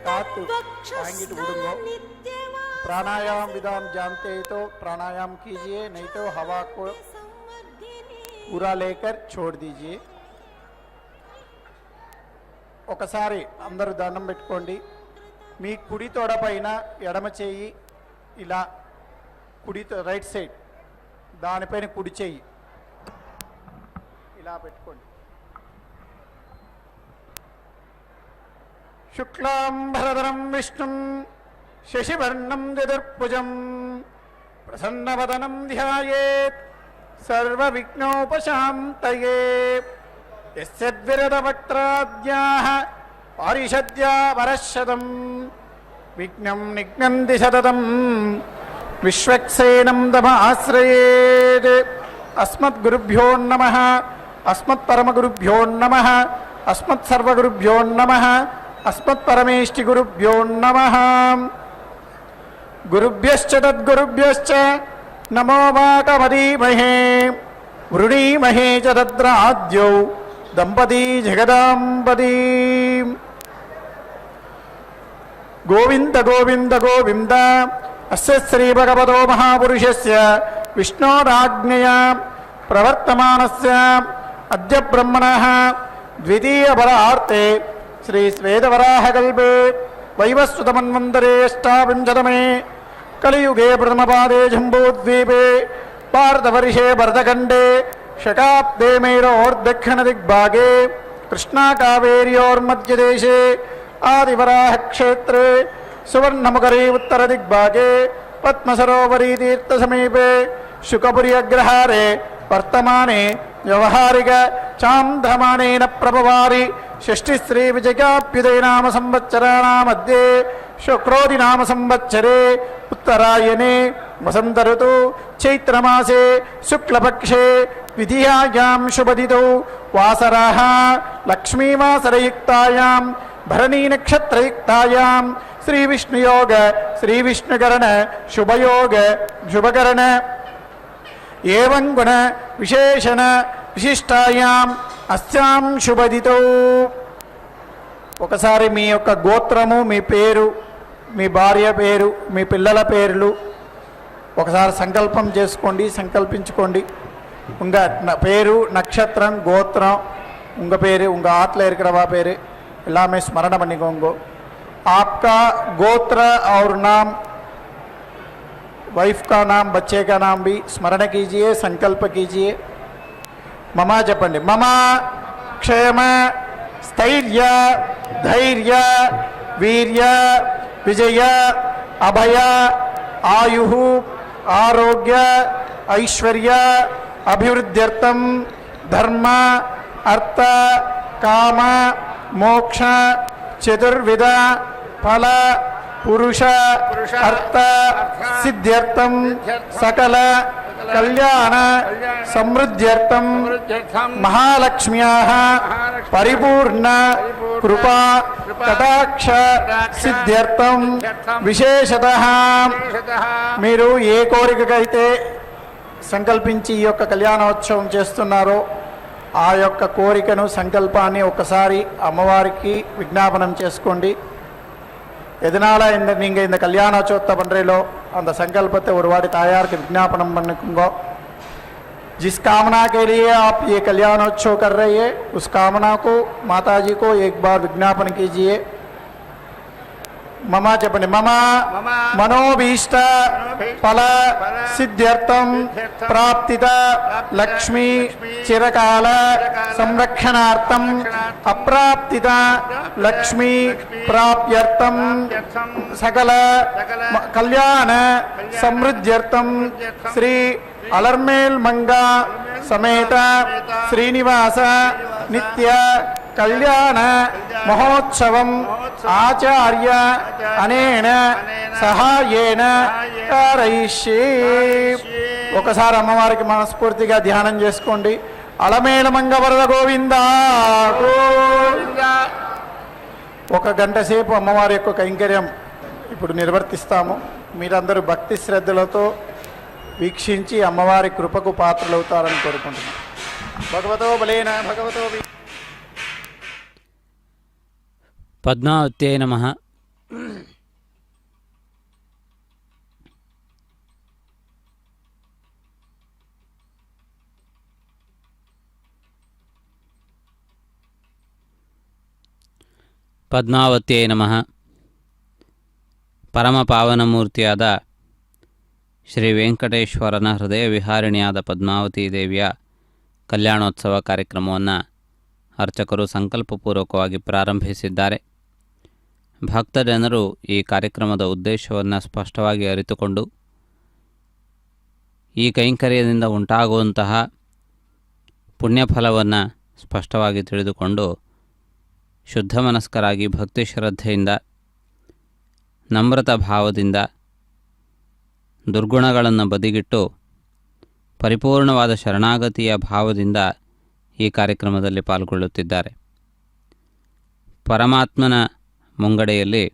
नाक हाथ टांगिट उड़ूंगो। प्राणायाम विधान जानते हैं तो प्राणायाम कीजिए, नहीं तो हवा को पूरा लेकर छोड़ दीजिए। ఒకసారి అందరూ దండం పెట్టుకోండి। మీ కుడి తోడ పైన ఎడమ చేయి ఇలా కుడి రైట్ సైడ్ దానిపైన కుడి చేయి ఇలా పెట్టుకోండి। శుక్లాంబరధరం విష్ణుం శశివర్ణం చతుర్భుజం ప్రసన్నవదనం ధ్యాయేత్ సర్వవిఘ్నోపశాంతయే। యస్యద్విరదవక్త్రాద్యాః పారిషద్యా వరశతం విఘ్నం నిఘ్నంతి సతతం విశ్వక్సేనం తమాశ్రయేత్। అస్మద్గురుభ్యో నమః, అస్మత్పరమగురుభ్యో నమః, అస్మత్సర్వగురుభ్యో నమః, అస్మత్పరమేష్టిగురుభ్యో నమః। గురుభ్యశ్చ తద్గురుభ్యశ్చ నమో వాకమదీమహే వృణీమహే చ తద్రాద్యౌ దంపతీ జగదాంబతీ। గోవింద గోవింద గోవింద అస్య శ్రీ భగవతో మహాపురుషస్య విష్ణోరాజ్ఞయా ప్రవర్తమానస్య అద్య బ్రహ్మణః ద్వితీయపరార్తే శ్రీ శ్వేతవరాహకల్పే వైవస్వతమన్వంతరే అష్టావింశతమే కలియుగే ప్రథమపాదే జంబూద్వీపే భారతవర్షే భరతఖండే శతాబ్దే మేరోర్దక్షిణదిగ్భాగే కృష్ణాకావేర్యోర్మధ్యదేశే ఆదివరాహక్షేత్రే సువర్ణముఖరే ఉత్తరదిగ్భాగే పద్మసరోవరీ తీర్థసమీపే శుకపురి అగ్రహారే వర్తమానే వ్యవహారిక చాంద్రమానేన ప్రభవారి షష్ఠిశ్రీ విజయాభ్యుదయ నామ సంవత్సరాణామధ్యే శుక్రోది నామ సంవత్సరే ఉత్తరాయణే వసంత ఋతు చైత్రమాసే శుక్లపక్షే విధియాయాం శుభదితౌ వాసరాః లక్ష్మీవాసరయుక్తాయాం భరణీ నక్షత్రయుక్తాయాం శ్రీ విష్ణుయోగ శ్రీ విష్ణుకరణ శుభయోగ శుభకరణ ఏవం గుణ విశేషణ విశిష్టాయాం అస్యాం శుభదితౌ। ఒకసారి మీ యొక్క గోత్రము, మీ పేరు, మీ భార్య పేరు, మీ పిల్లల పేర్లు ఒకసారి సంకల్పం చేసుకోండి, సంకల్పించుకోండి। ఉంగ పేరు, నక్షత్రం, గోత్రం, ఉంగ పేరు, ఉంగ ఆత్ల இருக்கிறவா பேரு எல்லாமே ஸ்மரண பண்ணிக்கோங்க। आपका गोत्र और नाम, वाइफ का नाम, बच्चे का नाम भी स्मरण कीजिए, संकल्प कीजिए। ममा जपंడి। मम क्षेम स्थैर्य धैर्य वीर्य विजय अभय आयुः आरोग्य ऐश्वर्य अभिवृद्ध्यर्थं धर्म अर्थ काम मोक्ष चतुर्विध फल पुरुष अर्थ सिद्ध्यर्थं सकल कल्याण समृद्ध्यर्थं महालक्ष्म्याः परिपूर्ण कृपा कटाक्ष सिद्ध्यर्थं विशेषतः మీరు ఏ కోరికకైతే సంకల్పించి ఈ యొక్క కళ్యాణోత్సవం చేస్తున్నారో ఆ యొక్క కోరికను, సంకల్పాన్ని ఒకసారి అమ్మవారికి విజ్ఞాపనం చేసుకోండి। எதனால நீங்கள் இந்த கல்யாணோற்சவத்தை பண்ணுறீங்களோ அந்த संकल्पத்தை ஒரு வாட்டி தாயாருக்கு விज्ञापनम பண்ணிக்கோங்க। जिस कामना के लिए आप ये कल्याणोत्सव कर रहे हैं उस कामना को माताजी को एक बार विज्ञापन कीजिए। मम जपने मम मनोभीष्ट फल सिद्ध्यर्थं प्राप्तित लक्ष्मी चिरकाल संरक्षणार्थं अप्राप्तित लक्ष्मी प्राप्त्यर्थं सकल कल्याण समृद्ध्यर्थं श्री अलर्मेल मंगा समेत श्रीनिवास नित्य कल्याण महोत्सवं आचार्य अनेन सहायेन कारयिष्ये। ఒకసారి అమ్మవారికి మనస్ఫూర్తిగా ధ్యానం చేసుకోండి। అలమేల మంగ వరద గోవింద గోవింద। ఒక గంట సేపు అమ్మవారి యొక్క కైంకర్యం ఇప్పుడు నిర్వర్తిస్తాము। మీరందరూ భక్తి శ్రద్ధలతో వీక్షించి అమ్మవారి కృపకు పాత్రలవుతారని కోరుకుంటున్నాను। భగవతో బలేన భగవతో పద్మావత్యై నమః। ಪದ್ಮಾವತಿಯೇ ನಮಃ. ಪರಮ ಪಾವನಮೂರ್ತಿಯಾದ ಶ್ರೀ ವೆಂಕಟೇಶ್ವರನ ಹೃದಯ ವಿಹಾರಿಣಿಯಾದ ಪದ್ಮಾವತಿ ದೇವಿಯ ಕಲ್ಯಾಣೋತ್ಸವ ಕಾರ್ಯಕ್ರಮವನ್ನು ಅರ್ಚಕರು ಸಂಕಲ್ಪಪೂರ್ವಕವಾಗಿ ಪ್ರಾರಂಭಿಸಿದ್ದಾರೆ. ಭಕ್ತ ಜನರು ಈ ಕಾರ್ಯಕ್ರಮದ ಉದ್ದೇಶವನ್ನು ಸ್ಪಷ್ಟವಾಗಿ ಅರಿತುಕೊಂಡು ಈ ಕೈಂಕರ್ಯದಿಂದ ಉಂಟಾಗುವಂತಹ ಪುಣ್ಯಫಲವನ್ನು ಸ್ಪಷ್ಟವಾಗಿ ತಿಳಿದುಕೊಂಡು ಶುದ್ಧ ಮನಸ್ಕರಾಗಿ ಭಕ್ತಿ ಶ್ರದ್ಧೆಯಿಂದ ನಮ್ರತ ಭಾವದಿಂದ ದುರ್ಗುಣಗಳನ್ನು ಬದಿಗಿಟ್ಟು ಪರಿಪೂರ್ಣವಾದ ಶರಣಾಗತಿಯ ಭಾವದಿಂದ ಈ ಕಾರ್ಯಕ್ರಮದಲ್ಲಿ ಪಾಲ್ಗೊಳ್ಳುತ್ತಿದ್ದಾರೆ. ಪರಮಾತ್ಮನ ಮುಂಗಡೆಯಲ್ಲಿ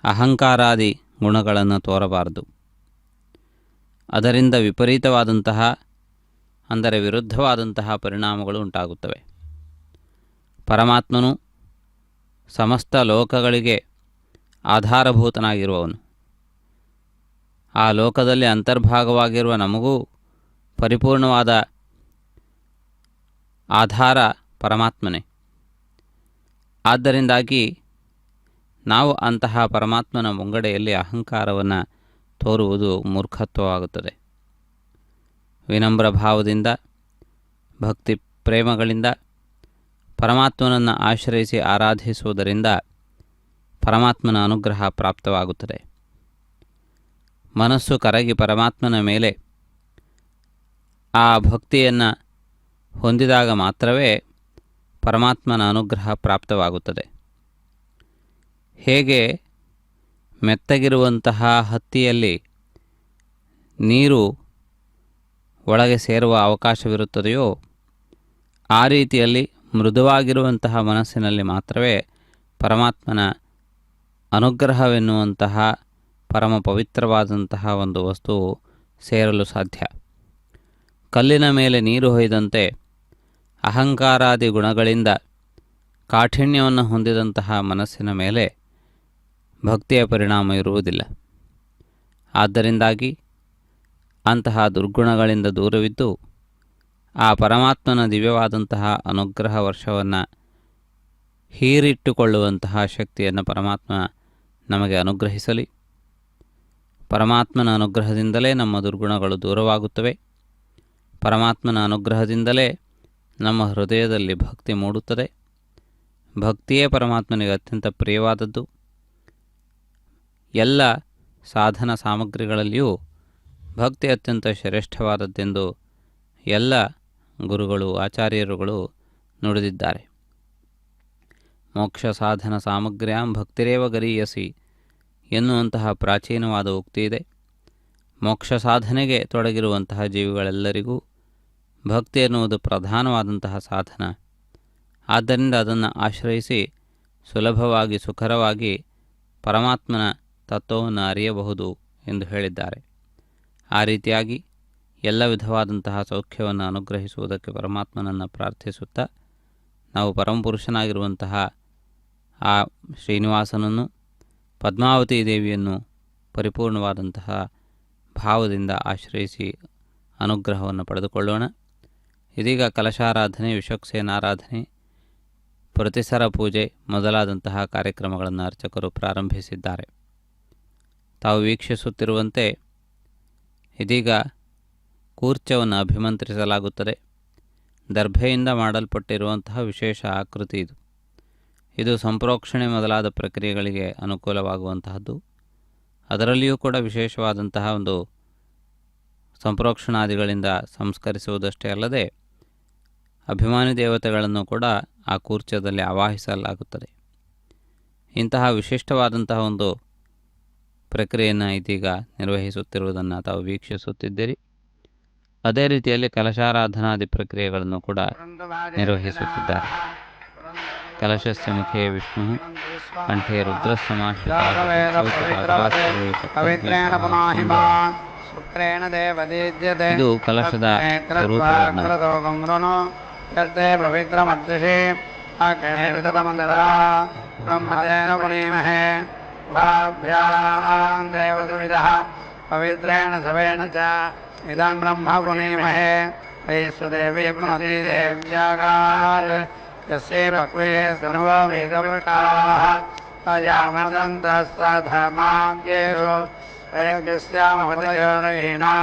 ಅಹಂಕಾರಾದಿ ಗುಣಗಳನ್ನು ತೋರಬಾರದು. ಅದರಿಂದ ವಿಪರೀತವಾದಂತಹ ಅಂದರೆ ವಿರುದ್ಧವಾದಂತಹ ಪರಿಣಾಮಗಳು ಉಂಟಾಗುತ್ತವೆ. ಪರಮಾತ್ಮನು ಸಮಸ್ತ ಲೋಕಗಳಿಗೆ ಆಧಾರಭೂತನಾಗಿರುವವನು. ಆ ಲೋಕದಲ್ಲಿ ಅಂತರ್ಭಾಗವಾಗಿರುವ ನಮಗೂ ಪರಿಪೂರ್ಣವಾದ ಆಧಾರ ಪರಮಾತ್ಮನೇ. ಆದ್ದರಿಂದಾಗಿ ನಾವು ಅಂತಹ ಪರಮಾತ್ಮನ ಮುಂಗಡೆಯಲ್ಲಿ ಅಹಂಕಾರವನ್ನು ತೋರುವುದು ಮೂರ್ಖತ್ವವಾಗುತ್ತದೆ. ವಿನಮ್ರ ಭಾವದಿಂದ ಭಕ್ತಿ ಪ್ರೇಮಗಳಿಂದ ಪರಮಾತ್ಮನನ್ನು ಆಶ್ರಯಿಸಿ ಆರಾಧಿಸುವುದರಿಂದ ಪರಮಾತ್ಮನ ಅನುಗ್ರಹ ಪ್ರಾಪ್ತವಾಗುತ್ತದೆ. ಮನಸ್ಸು ಕರಗಿ ಪರಮಾತ್ಮನ ಮೇಲೆ ಆ ಭಕ್ತಿಯನ್ನು ಹೊಂದಿದಾಗ ಮಾತ್ರವೇ ಪರಮಾತ್ಮನ ಅನುಗ್ರಹ ಪ್ರಾಪ್ತವಾಗುತ್ತದೆ. ಹೇಗೆ ಮೆತ್ತಗಿರುವಂತಹ ಹತ್ತಿಯಲ್ಲಿ ನೀರು ಒಳಗೆ ಸೇರುವ ಅವಕಾಶವಿರುತ್ತದೆಯೋ ಆ ರೀತಿಯಲ್ಲಿ ಮೃದುವಾಗಿರುವಂತಹ ಮನಸ್ಸಿನಲ್ಲಿ ಮಾತ್ರವೇ ಪರಮಾತ್ಮನ ಅನುಗ್ರಹವೆನ್ನುವಂತಹ ಪರಮ ಪವಿತ್ರವಾದಂತಹ ಒಂದು ವಸ್ತುವು ಸೇರಲು ಸಾಧ್ಯ. ಕಲ್ಲಿನ ಮೇಲೆ ನೀರು ಹೊಯ್ದಂತೆ ಅಹಂಕಾರಾದಿ ಗುಣಗಳಿಂದ ಕಾಠಿಣ್ಯವನ್ನು ಹೊಂದಿದಂತಹ ಮನಸ್ಸಿನ ಮೇಲೆ ಭಕ್ತಿಯ ಪರಿಣಾಮ ಇರುವುದಿಲ್ಲ. ಆದ್ದರಿಂದಾಗಿ ಅಂತಹ ದುರ್ಗುಣಗಳಿಂದ ದೂರವಿದ್ದು ಆ ಪರಮಾತ್ಮನ ದಿವ್ಯವಾದಂತಹ ಅನುಗ್ರಹ ವರ್ಷವನ್ನು ಹೀರಿಟ್ಟುಕೊಳ್ಳುವಂತಹ ಶಕ್ತಿಯನ್ನು ಪರಮಾತ್ಮ ನಮಗೆ ಅನುಗ್ರಹಿಸಲಿ. ಪರಮಾತ್ಮನ ಅನುಗ್ರಹದಿಂದಲೇ ನಮ್ಮ ದುರ್ಗುಣಗಳು ದೂರವಾಗುತ್ತವೆ. ಪರಮಾತ್ಮನ ಅನುಗ್ರಹದಿಂದಲೇ ನಮ್ಮ ಹೃದಯದಲ್ಲಿ ಭಕ್ತಿ ಮೂಡುತ್ತದೆ. ಭಕ್ತಿಯೇ ಪರಮಾತ್ಮನಿಗೆ ಅತ್ಯಂತ ಪ್ರಿಯವಾದದ್ದು. ಎಲ್ಲ ಸಾಧನ ಸಾಮಗ್ರಿಗಳಲ್ಲಿಯೂ ಭಕ್ತಿ ಅತ್ಯಂತ ಶ್ರೇಷ್ಠವಾದದ್ದೆಂದು ಎಲ್ಲ ಗುರುಗಳು ಆಚಾರ್ಯರುಗಳು ನುಡಿದಿದ್ದಾರೆ. ಮೋಕ್ಷ ಸಾಧನ ಸಾಮಗ್ರ್ಯಾಂ ಭಕ್ತಿರೇವ ಗರೀಯಸಿ ಎನ್ನುವಂತಹ ಪ್ರಾಚೀನವಾದ ಉಕ್ತಿ ಇದೆ. ಮೋಕ್ಷ ಸಾಧನೆಗೆ ತೊಡಗಿರುವಂತಹ ಜೀವಿಗಳೆಲ್ಲರಿಗೂ ಭಕ್ತಿ ಎನ್ನುವುದು ಪ್ರಧಾನವಾದಂತಹ ಸಾಧನ. ಆದ್ದರಿಂದ ಅದನ್ನು ಆಶ್ರಯಿಸಿ ಸುಲಭವಾಗಿ ಸುಖರವಾಗಿ ಪರಮಾತ್ಮನ ತತ್ವವನ್ನು ಅರಿಯಬಹುದು ಎಂದು ಹೇಳಿದ್ದಾರೆ. ಆ ರೀತಿಯಾಗಿ ಎಲ್ಲ ವಿಧವಾದಂತಹ ಸೌಖ್ಯವನ್ನು ಅನುಗ್ರಹಿಸುವುದಕ್ಕೆ ಪರಮಾತ್ಮನನ್ನು ಪ್ರಾರ್ಥಿಸುತ್ತಾ ನಾವು ಪರಮಪುರುಷನಾಗಿರುವಂತಹ ಆ ಶ್ರೀನಿವಾಸನನ್ನು ಪದ್ಮಾವತಿ ದೇವಿಯನ್ನು ಪರಿಪೂರ್ಣವಾದಂತಹ ಭಾವದಿಂದ ಆಶ್ರಯಿಸಿ ಅನುಗ್ರಹವನ್ನು ಪಡೆದುಕೊಳ್ಳೋಣ. ಇದೀಗ ಕಲಶಾರಾಧನೆ, ವಿಶ್ವಕ್ಸೇನಾರಾಧನೆ, ಪ್ರತಿಸರ ಪೂಜೆ ಮೊದಲಾದಂತಹ ಕಾರ್ಯಕ್ರಮಗಳನ್ನು ಅರ್ಚಕರು ಪ್ರಾರಂಭಿಸಿದ್ದಾರೆ. ತಾವು ವೀಕ್ಷಿಸುತ್ತಿರುವಂತೆ ಇದೀಗ ಕೂರ್ಚವನ್ನು ಅಭಿಮಂತ್ರಿಸಲಾಗುತ್ತದೆ. ದರ್ಭೆಯಿಂದ ಮಾಡಲ್ಪಟ್ಟಿರುವಂತಹ ವಿಶೇಷ ಆಕೃತಿ ಇದು. ಇದು ಸಂಪ್ರೋಕ್ಷಣೆ ಮೊದಲಾದ ಪ್ರಕ್ರಿಯೆಗಳಿಗೆ ಅನುಕೂಲವಾಗುವಂತಹದ್ದು. ಅದರಲ್ಲಿಯೂ ಕೂಡ ವಿಶೇಷವಾದಂತಹ ಒಂದು ಸಂಪ್ರೋಕ್ಷಣಾದಿಗಳಿಂದ ಸಂಸ್ಕರಿಸುವುದಷ್ಟೇ ಅಲ್ಲದೆ ಅಭಿಮಾನಿ ದೇವತೆಗಳನ್ನು ಕೂಡ ಆ ಕೂರ್ಚದಲ್ಲಿ ಆವಾಹಿಸಲಾಗುತ್ತದೆ. ಇಂತಹ ವಿಶಿಷ್ಟವಾದಂತಹ ಒಂದು ಪ್ರಕ್ರಿಯೆಯನ್ನು ಇದೀಗ ನಿರ್ವಹಿಸುತ್ತಿರುವುದನ್ನು ತಾವು ವೀಕ್ಷಿಸುತ್ತಿದ್ದೀರಿ. ಅದೇ ರೀತಿಯಲ್ಲಿ ಕಲಶಾರಾಧನಾದಿ ಪ್ರಕ್ರಿಯೆಗಳನ್ನು ಕೂಡ ನಿರ್ವಹಿಸುತ್ತಿದ್ದಾರೆ. ಕಲಶಸ್ಯ ಮುಖೇ ವಿಷ್ಣು ಕಂಠೇ ರುದ್ರಸಮಾಶ್ರಿತ ಇದು ಕಲಶದ ಸ್ವರೂಪವನ್ನು ಪವಿತ್ರೇಣ ಸವೇಣ ಚ ಇದಂ ಬ್ರಹ್ಮ ಪುನೀಮಹೇ ವೈಶ್ವದೇವಿ ಪುನೀದೇವ್ಯಾಗಾತ್ यस्ये भक्वे सनुवा वेदवृताः अयामदन्तस्तधमाद्येषु वैद्यस्यामहृदयोरहीणां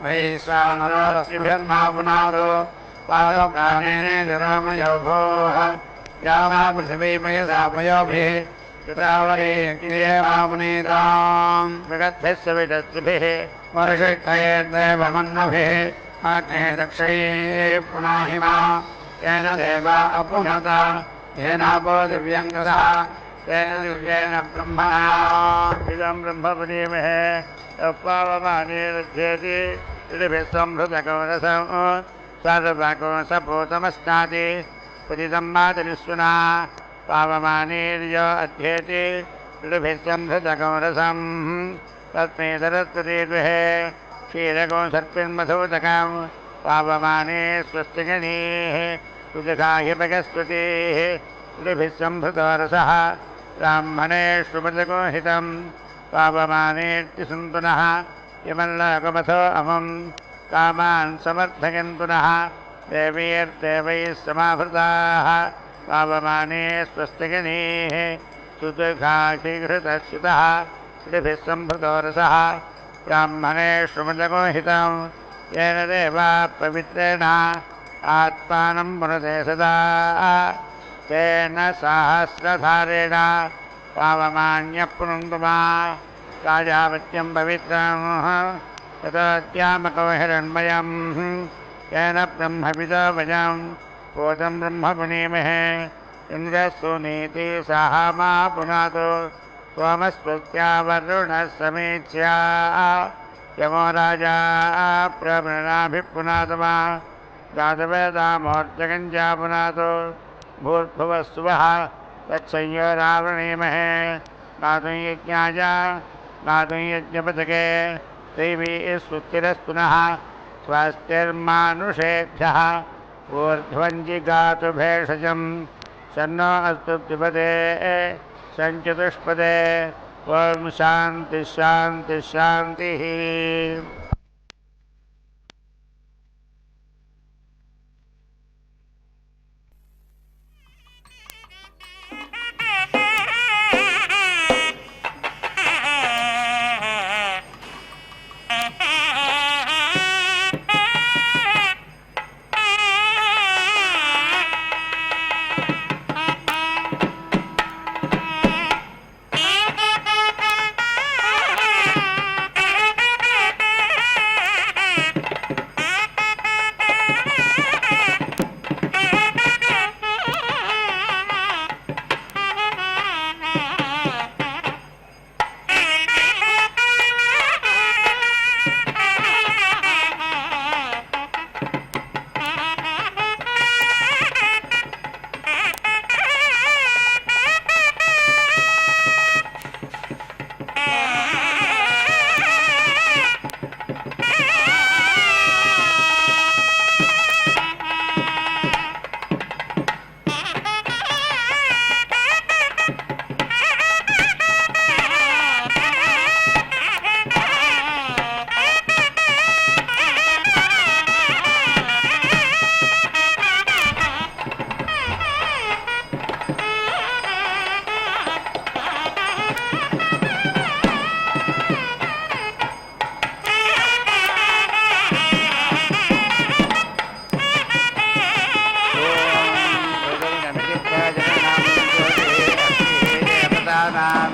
वैश्वानरस्त्रिभिर्मा पुनादो पादप्राणेन निरामयो भोः यामा पृथिवीमयसामयोभिः कृतावरे मामुनीतां विगद्भिः सवितत्रिभिः वर्षिष्ठयेर्देवमन्नभिः अग्ने दक्षये पुनाहिमा येन देवा अपुनता येनापो दिव्यङ्गसः तेन दिव्येन ब्रह्मणा इदं ब्रह्मपुरीमहे यप्पावमानीरुध्येति इडिभिः संहृतकवरसं सर्वकोसपूतमस्नाति पुदितं मातरिस्वना पावमानीर्य अध्येति इडिभिः संहृतकवरसं तस्मै सरस्वती गृहे क्षीरको सर्पिन्मधूतकं पावमाने स्वस्तिगणीः सुजघाहि भगस्पतिः इडिभिः संहृतरसः ब्राह्मणे श्रुमदको हितं पावमानेत्यसन्तुनः यमल्लकमथो अमुं कामान् समर्थयन् पुनः देवीर्देवैः समाहृताः पावमाने स्वस्तिगणीः सुजघाहि घृतच्युतः इडिभिः संहृतरसः ब्राह्मणे श्रुमदको हितं येन देवा पवित्रेण आत्मानं पुनते सदा तेन सहस्रधारेण पावमान्यः पुनन्दुमा राजावत्यं पवित्रं ततोत्यामको हिरण्मयं येन ब्रह्मविदो वयं पूतं ब्रह्मपुनीमहे इन्द्रस्तु नीति साहमा पुनातु सोमस्पत्या वरुणः समीच्या यमो राजा प्रवृणाभिपुनातमा दातवेदामोर्जगञ्जा पुनातु भूर्भुवस्सुवः तत्संयोरावृणीमहे गातुं यज्ञाय गातुं यज्ञपथके देवी स्वस्तिरस्तुनः स्वस्तिर्मानुषेभ्यः ऊर्ध्वञ्जिगातु भेषजं शन्नो अस्तु द्विपदे सञ्चतुष्पदे ॐ शान्तिः शान्तिः शान्तिः।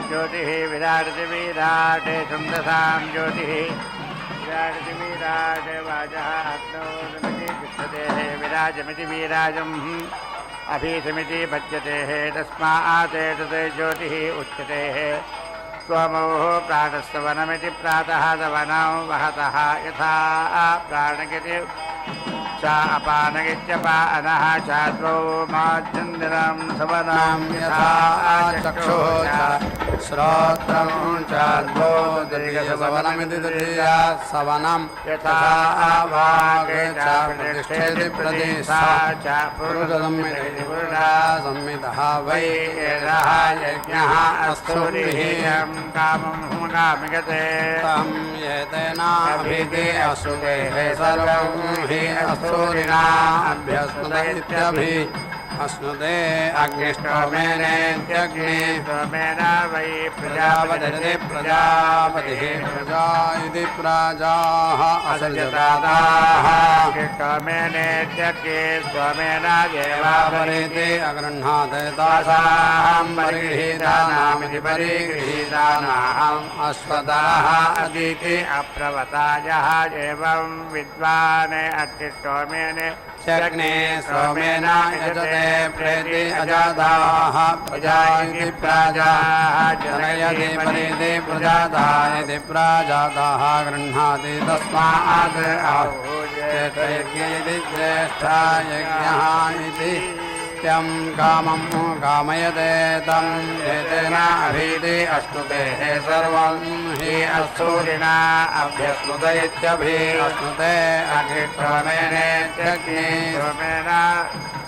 ज्योतिः विराजति विराटे छन्दसां ज्योतिः विराजति विराटे वाचः अग्नौ तिष्ठते विराजमिति विराजम् अभीतमिति भज्यते तस्मात् एतत् ज्योतिः उच्यते स्वमोः प्राणस्तवनमिति प्रातः सवनं वहतः यथा प्राणगिति च अपानगित्यपानः चाद्वौ माध्यन्दिरं सवनं यथा चक्षुः च श्रोत्रं चाद्वौ दीर्घसवनमिति द्वितीया सवनं यथा वागे च प्रतिष्ठेति प्रदेशा च पुरुषसंहितेति पुरुषा संहितः वै एषः यज्ञः अस्तुरिः कामं कामिगते तं एतेनाभिधि असुरेः सर्वं हि अस्तूरिणा अभ्यस्मत इत्यभि अश्नुते अग्निष्टोमेनेत्यग्ने सोमेन वै प्रजापतिरिति प्रजापतिः प्रजा इति प्राजाः असर्जताः सोमेनेत्यग्ने सोमेन देवापरेति अगृह्णाते तासां परिगृहीतानामिति परिगृहीतानाम् अश्वताः अदिति अप्रवतायः एवं विद्वान् अग्निष्टोमेन यज्ञे सोमेन यजते प्रेति अजाताः प्रजा इति प्राजाः जनयति परेति प्रजाता इति प्राजाताः गृह्णाति तस्मात् आहुर्यज्ञ इति ज्येष्ठा यज्ञः इति यं कामं कामयते तं एतेन अभीति अस्तुते सर्वं हि अस्तूरिणा अभ्यस्तुत इत्यभिस्तुते अग्निष्टोमेनेत्यग्ने सोमेन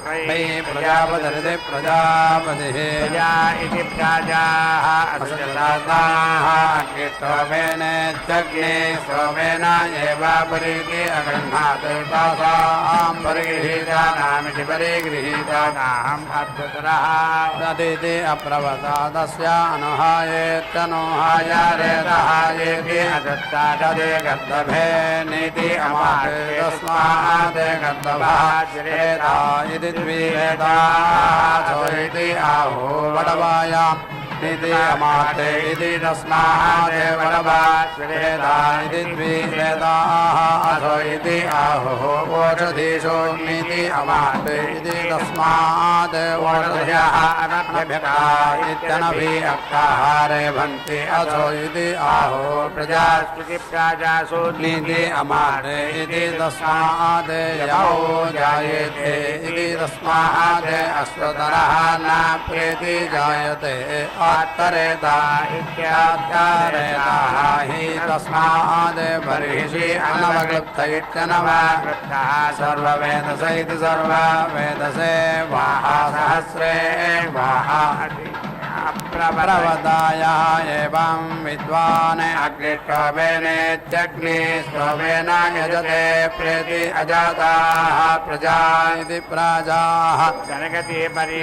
वै प्रजापतिरिति प्रजापतिः प्रजा इति प्राजाः असर्जताः अग्निष्टोमेनेत्यग्ने सोमेन एवापरीति अगृह्णाति तासां परिगृहीतानामिति परिगृहीतानाम् अभ्युतरः तदिति अप्रवता तस्य अनुहायेत्यनुहायारेतहायेति अदत्तादे गद्धभे नीति अमाते तस्मात् गद्धभः रेता इति द्विरेतासो इति आहो वडवायां नीति अमाते इति तस्मात् वडवा रेता इति द्विरेताः असो इति आहो ओषधीषु नीति अमाते इति तस्मात् ओषधयः अनभ्यका इत्यनभिक्ताहारे भन्ति असो इति आहो प्रजास्ति प्राजासु नीति अमाते इति तस्मात् यमो जायते इति तस्मात् अश्वतरः न प्रेति जायते आत्तरेता इत्यात्तरेताः हि तस्मात् बर्हिषि अनवक्लुप्त इत्यनवक्लुप्तः सर्ववेदस इति सर्ववेदसे वाहा सहस्रे वाहा प्रवदायः एवं विद्वान् अग्निष्टोमेनेत्यग्ने स्तोमेन यजते प्रेति अजाताः प्रजा इति प्राजाः जनगति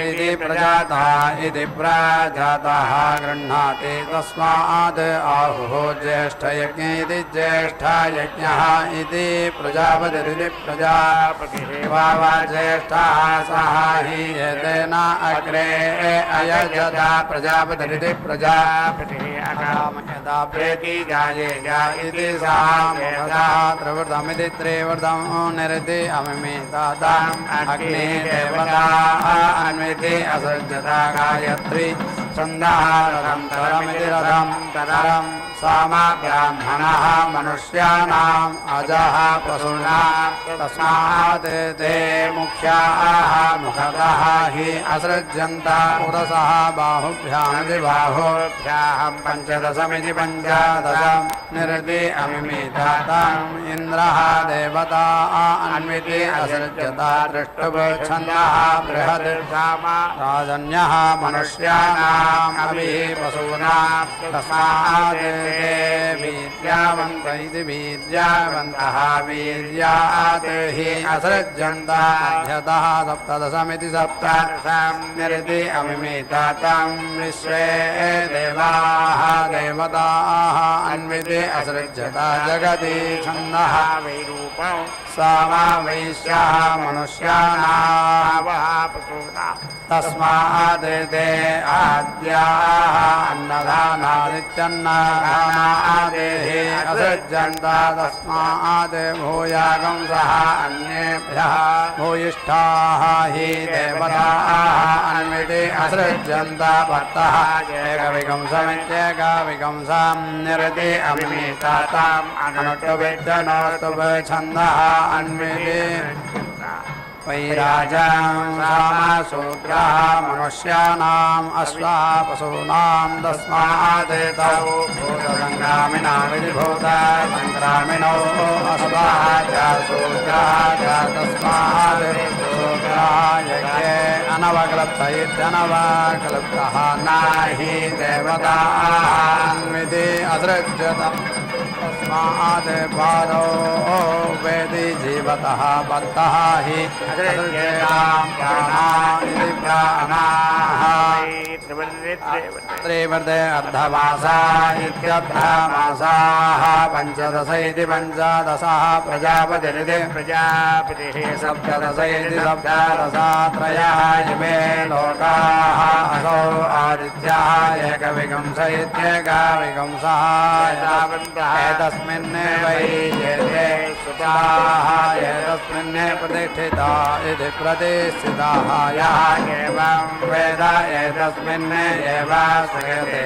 इति प्रजाता इति प्राजाताः गृह्णाति तस्मात् आहुः ज्येष्ठयज्ञ इति ज्येष्ठयज्ञः इति प्रजापतिरिति प्रजापतिः वा ज्येष्ठः सः हि एतेन अग्रे अयजत प्रजापतिरिति प्रजापतिः यदा प्रेति जायेय इति सामवेदः त्रिवृतमिति त्रिवृतं निरति अमिमेताम् अग्ने देवता अन्विति असृजता गायत्री छन्दः रथं तरमिति रथं तरं साम ब्राह्मणः मनुष्याणाम् अजः पशूनां तस्मात् ते मुख्याः मुखतः हि असृज्यन्त उदसः बाहुभ्यामिति बाहुभ्यां पञ्चदशमिति पञ्चदशं निरति अमिमेताम् इन्द्रः देवता अन्विति असृज्यता दृष्टुभुच्छन्दः बृहद् राजन्यः मनुष्याणाम् अभिः पशूनां तस्मात् वीर्यावन्त इति वीर्यावन्तः वीर्यात् हि असृज्यन्तः ह्यतः सप्तदशमिति सप्तदशं निरति अमिमेताम् विश्वे देवाः देवताः अन्विति असृज्यता जगति छन्दः वैरूपं सामवैश्यः मनुष्याणाम् तस्मात् ते आद्याः अन्नदानादित्यन्नदानादेः असृज्यन्त तस्मात् भूयागं सः अन्येभ्यः भूयिष्ठाः हि देवताः अन्विति असृज्यन्त भक्तः एकविकंसमित्येकविकंसं निरति अमिमेताम् अनुष्टुभिच्छन्दः अन्विति वैराजं रामसूत्रः मनुष्याणाम् अश्वः पशूनां तस्मात् तौ भूतसङ्ग्रामिणामिति भूतसङ्ग्रामिणो अश्वः च सूत्रः च तस्मात् सूत्रः यज्ञे अनवक्लुप्त इत्यनवक्लुप्तः न हि देवतान्विति असृज्यत तस्मात् पादो वेदि जीवतः बद्धः हि त्रिवर्धे अर्धमासा इत्यर्धमासाः पञ्चदश इति पञ्चदशः प्रजापतिरिति प्रजापतिः सप्तदश इति सप्तदशात्रयः इमे लोकाः असौ आदित्याः एकविंश इत्येकविंशः एतस्मिन् वै एते सुताः एतस्मिन् प्रतिष्ठिता इति प्रतिष्ठिताः यः एवं वेद एतस्मिन् एव श्रूयते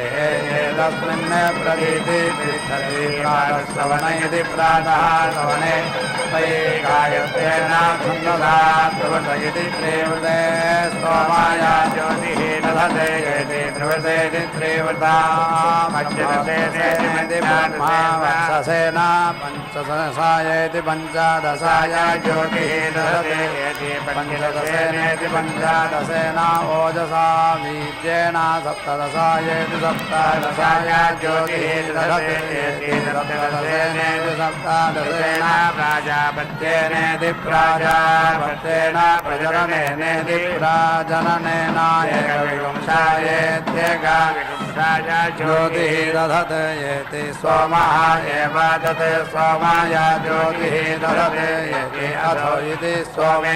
एतस्मिन् प्रतीति तिष्ठति प्रातःश्रवण इति प्रातः श्रवणे वै गायत्रेण छन्दसा प्रवृत इति त्रिवृते स्तोमाय ज्योतिः दधते इति त्रिवृते इति त्रिवृता पञ्चदशेति ब्रह्मा वत्ससेन पञ्चदशाय इति पञ्चदशाय ज्योतिः दधते इति पञ्चदशेनेति पञ्चदशेन ओजसा वीर्येण सप्तदशाय इति सप्तदशाय ज्योतिः दधते इति सप्तदशेनेति सप्तदशेन प्राजापत्येनेति प्राजापत्येन प्रजननेनेति प्रजननेन एकविंशायेत्येकविंशाय ज्योतिः दधते इति सोमः एव दते सोमाय ज्योतिः दधते इति अथो इति सोमे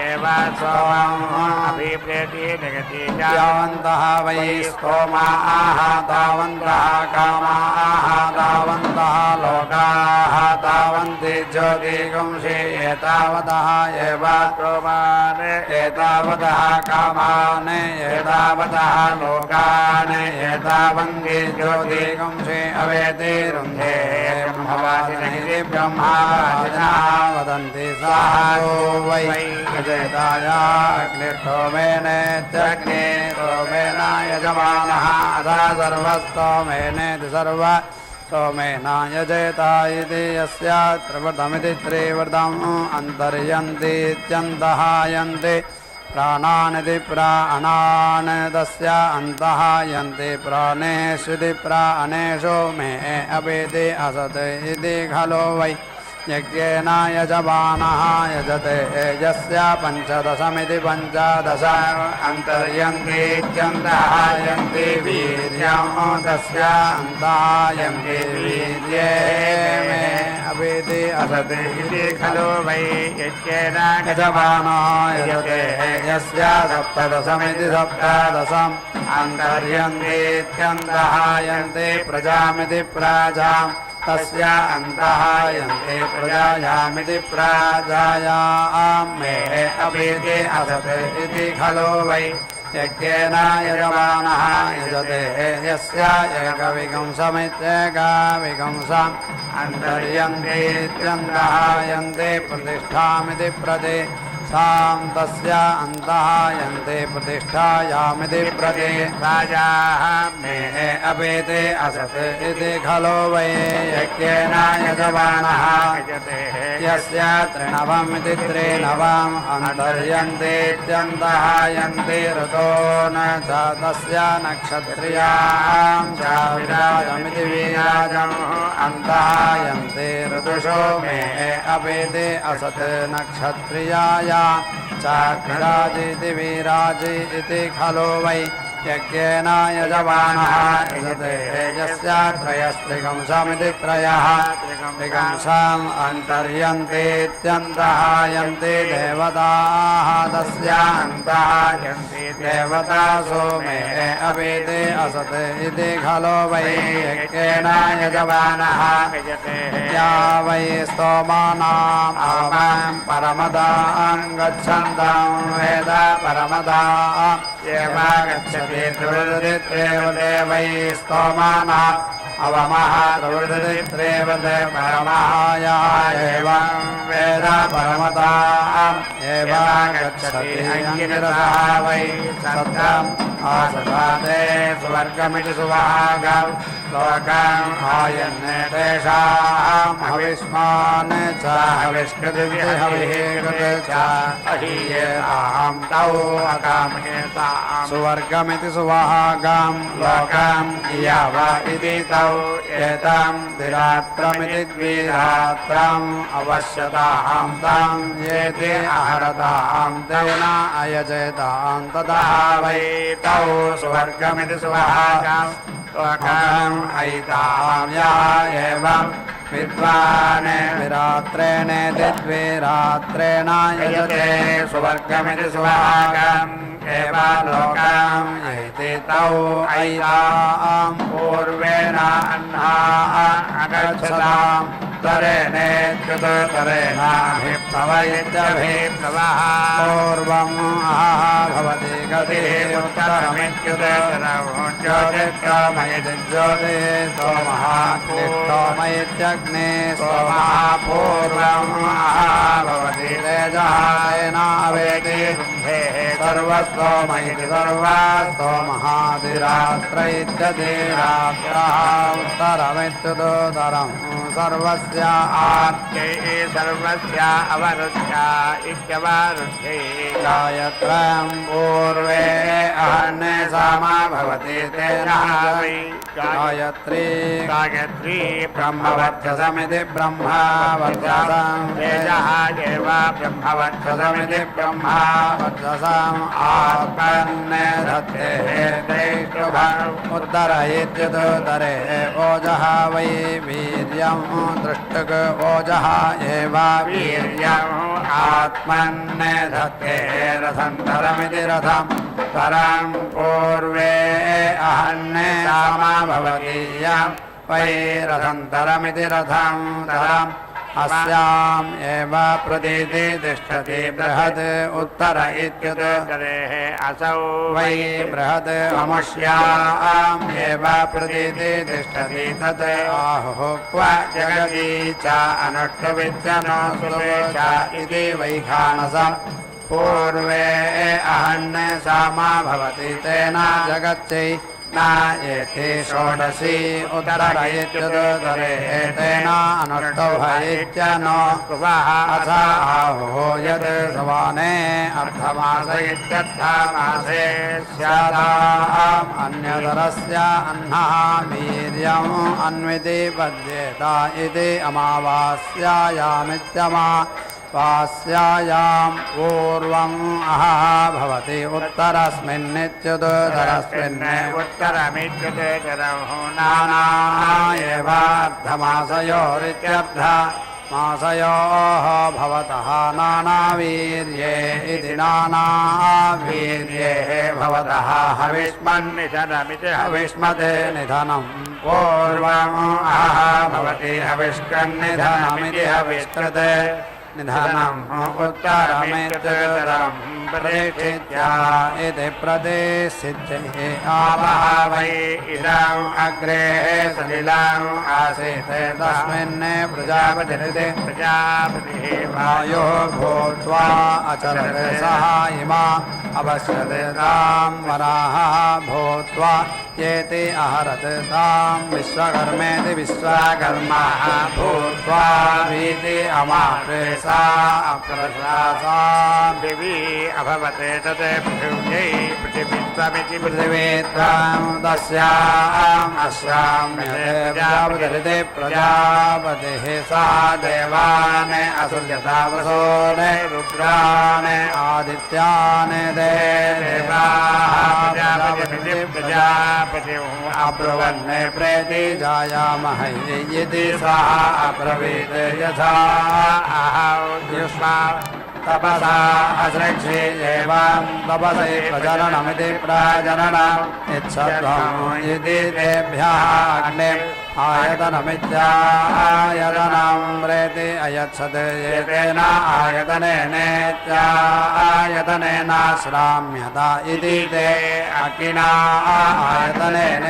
एव सोमम् अभिप्रेति निगति यावन्तः वै स्तोमाः तावन्तः कामाः तावन्तः लोकाः तावन्ति ज्योतिगुंसि एतावतः एव सोमान् एतावतः कामान् एतावतः लोकान् एतावन्ति ज्योतिगुंसि अवेति रुन्धे ब्रह्मवादिनैः ब्रह्मवादिनः वदन्ति साहो वै अजेताया अग्निष्टोमेनेत्यग्ने सोमेन यजमानः अथा सर्वस्तोमेनेति सर्व सोमेन यजेता इति यस्य त्रिवृतमिति त्रिवृतम् अन्तर्यन्तीत्यन्तः यन्ति प्राणानिति प्राणान् तस्य अन्तः यन्ति प्राणेष्विति प्राणेषु मे अपिति असत् इति खलु वै यज्ञेन यजमानः यजते यस्य पञ्चदशमिति पञ्चदश अन्तर्यन्तीत्यन्तः यन्ति वीर्यं तस्य अन्तः यन्ति वीर्ये मे अपिति असत् इति खलु वै यज्ञेन यजमानः यजते यस्य सप्तदशमिति सप्तदशम् अन्तर्यन्तीत्यन्तः यन्ति प्रजामिति प्रजाम् तस्य अन्तः यन्ति प्रजायामिति प्रजायां मे अपिति असत् इति खलु वै यज्ञेन यजमानः यजते यस्य एकविंशमित्येकविंशम् अन्तर्यन्तीत्यन्तः यन्ति प्रतिष्ठामिति प्रति सां तस्य अन्तः यन्ति प्रतिष्ठायामिति प्रति राजाः मे अपेते असत् इति खलु वै यज्ञेन यजमानः यस्य त्रिनवमिति त्रिनवम् अन्तर्यन्तीत्यन्तः यन्ति ऋतो न च तस्य नक्षत्रियां च विराजमिति विराजम् अन्तः यन्ति ऋतुषो मे अपेते असत् नक्षत्रियाय चाग्राजिति विराजि इति खलु वै यज्ञेन यजमानः यजते यस्य त्रयस्त्रिगंशमिति त्रयः त्रिगंशाम् अन्तर्यन्तीत्यन्तः यन्ति देवताः तस्य अन्तः यन्ति देवतासु मे अपिति असत् इति खलु वै यज्ञेन यजमानः या वै स्तोमानाम् आवं परमदां गच्छन्तं वेद परमदा एव गच्छति त्रिवृत्तित्रेवते वै स्तोमानः अवमः त्रिवृत्तित्रेवते परमाया एवं वेद परमदाम् एव गच्छति अङ्गिरसः वै सत्यम् आसदाते स्वर्गमिति सुभागम् लोकम् आयन्ने तेषाम् हविष्मान् च हविष्कृति हविः कृते च अहीयेतां तौ अकामयेताम् सुवर्गमिति सुभागम् लोकम् याव इति तौ एतं द्विरात्रमिति द्विरात्रम् अवश्यतां तं ये ते अहरतां तेन अयजेतां तदा वै तौ सुवर्गमिति सुभागम् ऐतां या एवं विद्वान् विरात्रेण द्विरात्रेण यजते सुवर्गमिति सुभागम् एवं लोकम् एते तौ ऐतां पूर्वेण अह्नाः अगच्छताम् तरेणेत्युतरेणाभिप्लवयत्यभिप्लवः पूर्वम् भवति गतिः उत्तरमित्युतरमयति ज्योतिः सोमः सोमयत्यग्ने सोमः पूर्वम् भवति तेजः तेनावेति सर्वस्तोमयति सर्वस्तोमः दिरात्र इत्यधिरात्रः उत्तरमित्युतरम् सर्वस्य आत्यै सर्वस्य अवरुद्ध्या इत्यवरुद्धे गायत्रं पूर्वे अहन्ने सामा भवति तेन गायत्री गायत्री ब्रह्मवर्चसमिति ब्रह्मवर्चसं तेजः एव ब्रह्मवर्चसमिति ब्रह्मवर्चसम् आत्मन्ने धत्ते उत्तर इत्युत्तरे ओजः वै वीर्यम् दृष्टक ओजः एव वीर्यम् आत्मन्ने धत्ते रथन्तरमिति रथम् तरम् पूर्वे अहन्ने सामा भवति वै रथन्तरमिति रथम् तरम् अस्याम् एव प्रतीति तिष्ठति बृहत् उत्तर इत्युत्तरेः असौ वै बृहत् अमुष्याम् एव प्रतीति तिष्ठति तत् आहुः क्व जगति च अनुष्टुविद्यनो सुवेश इति वैखानसम् पूर्वे अहन्ने सामा भवति तेन जगच्चै न एते षोडशी उत्तर इत्युत्तरे तेन अनुष्टुभ इत्यनो अथ आहुः यत् सवाने अर्धमास इत्यर्थमासे स्यादाम् अन्यतरस्य अह्नः वीर्यम् अन्विति पद्येत इति अमावास्यायामित्यमावास्यायां पूर्वम् अहः भवति उत्तरस्मिन्नित्युत्तरस्मिन् उत्तरमित्युत्तरं नाना एव अर्धमासयोरित्यर्थ मासयोः भवतः नानावीर्ये इति नानावीर्ये भवतः हविष्मन्निधनमिति हविष्मते निधनम् पूर्वम् अहः भवति हविष्कन्निधनमिति हविष्कृते निधनम् उत्तरमित्युत्तरम् प्रतिष्ठित्य इति प्रतिष्ठित्यै आवह वै इदम् अग्रे सलिलम् आसीत् तस्मिन् प्रजापतिः वायुः भूत्वा अचरत् सः इमा अवश्यते तां वराहः भूत्वा येति अहरत् तां विश्वकर्मेति विश्वकर्मा भूत्वा वीति अमाप्रे सा अप्रशासां दिवि अभवते तत् पृथिव्यै पृथिवीत्वमिति पृथिवीत्वं तस्याम् अस्यां प्रजापतिरिति प्रजापतिः सा देवान् असुर्यतावसोन् रुद्रान् आदित्यान् देवाः प्रजापतिः अब्रुवन् प्रेति जायामः इति सः अब्रवीत् यथा युष्मा तपसा असृक्षे एवं तपसै प्रजननमिति प्रजननम् इच्छध्वम् इति तेभ्यः अग्निम् आयतनमित्यायतनं प्रेति अयच्छत् एतेन आयतनेनेत्यायतनेन श्राम्यत इति ते अग्निना आयतनेन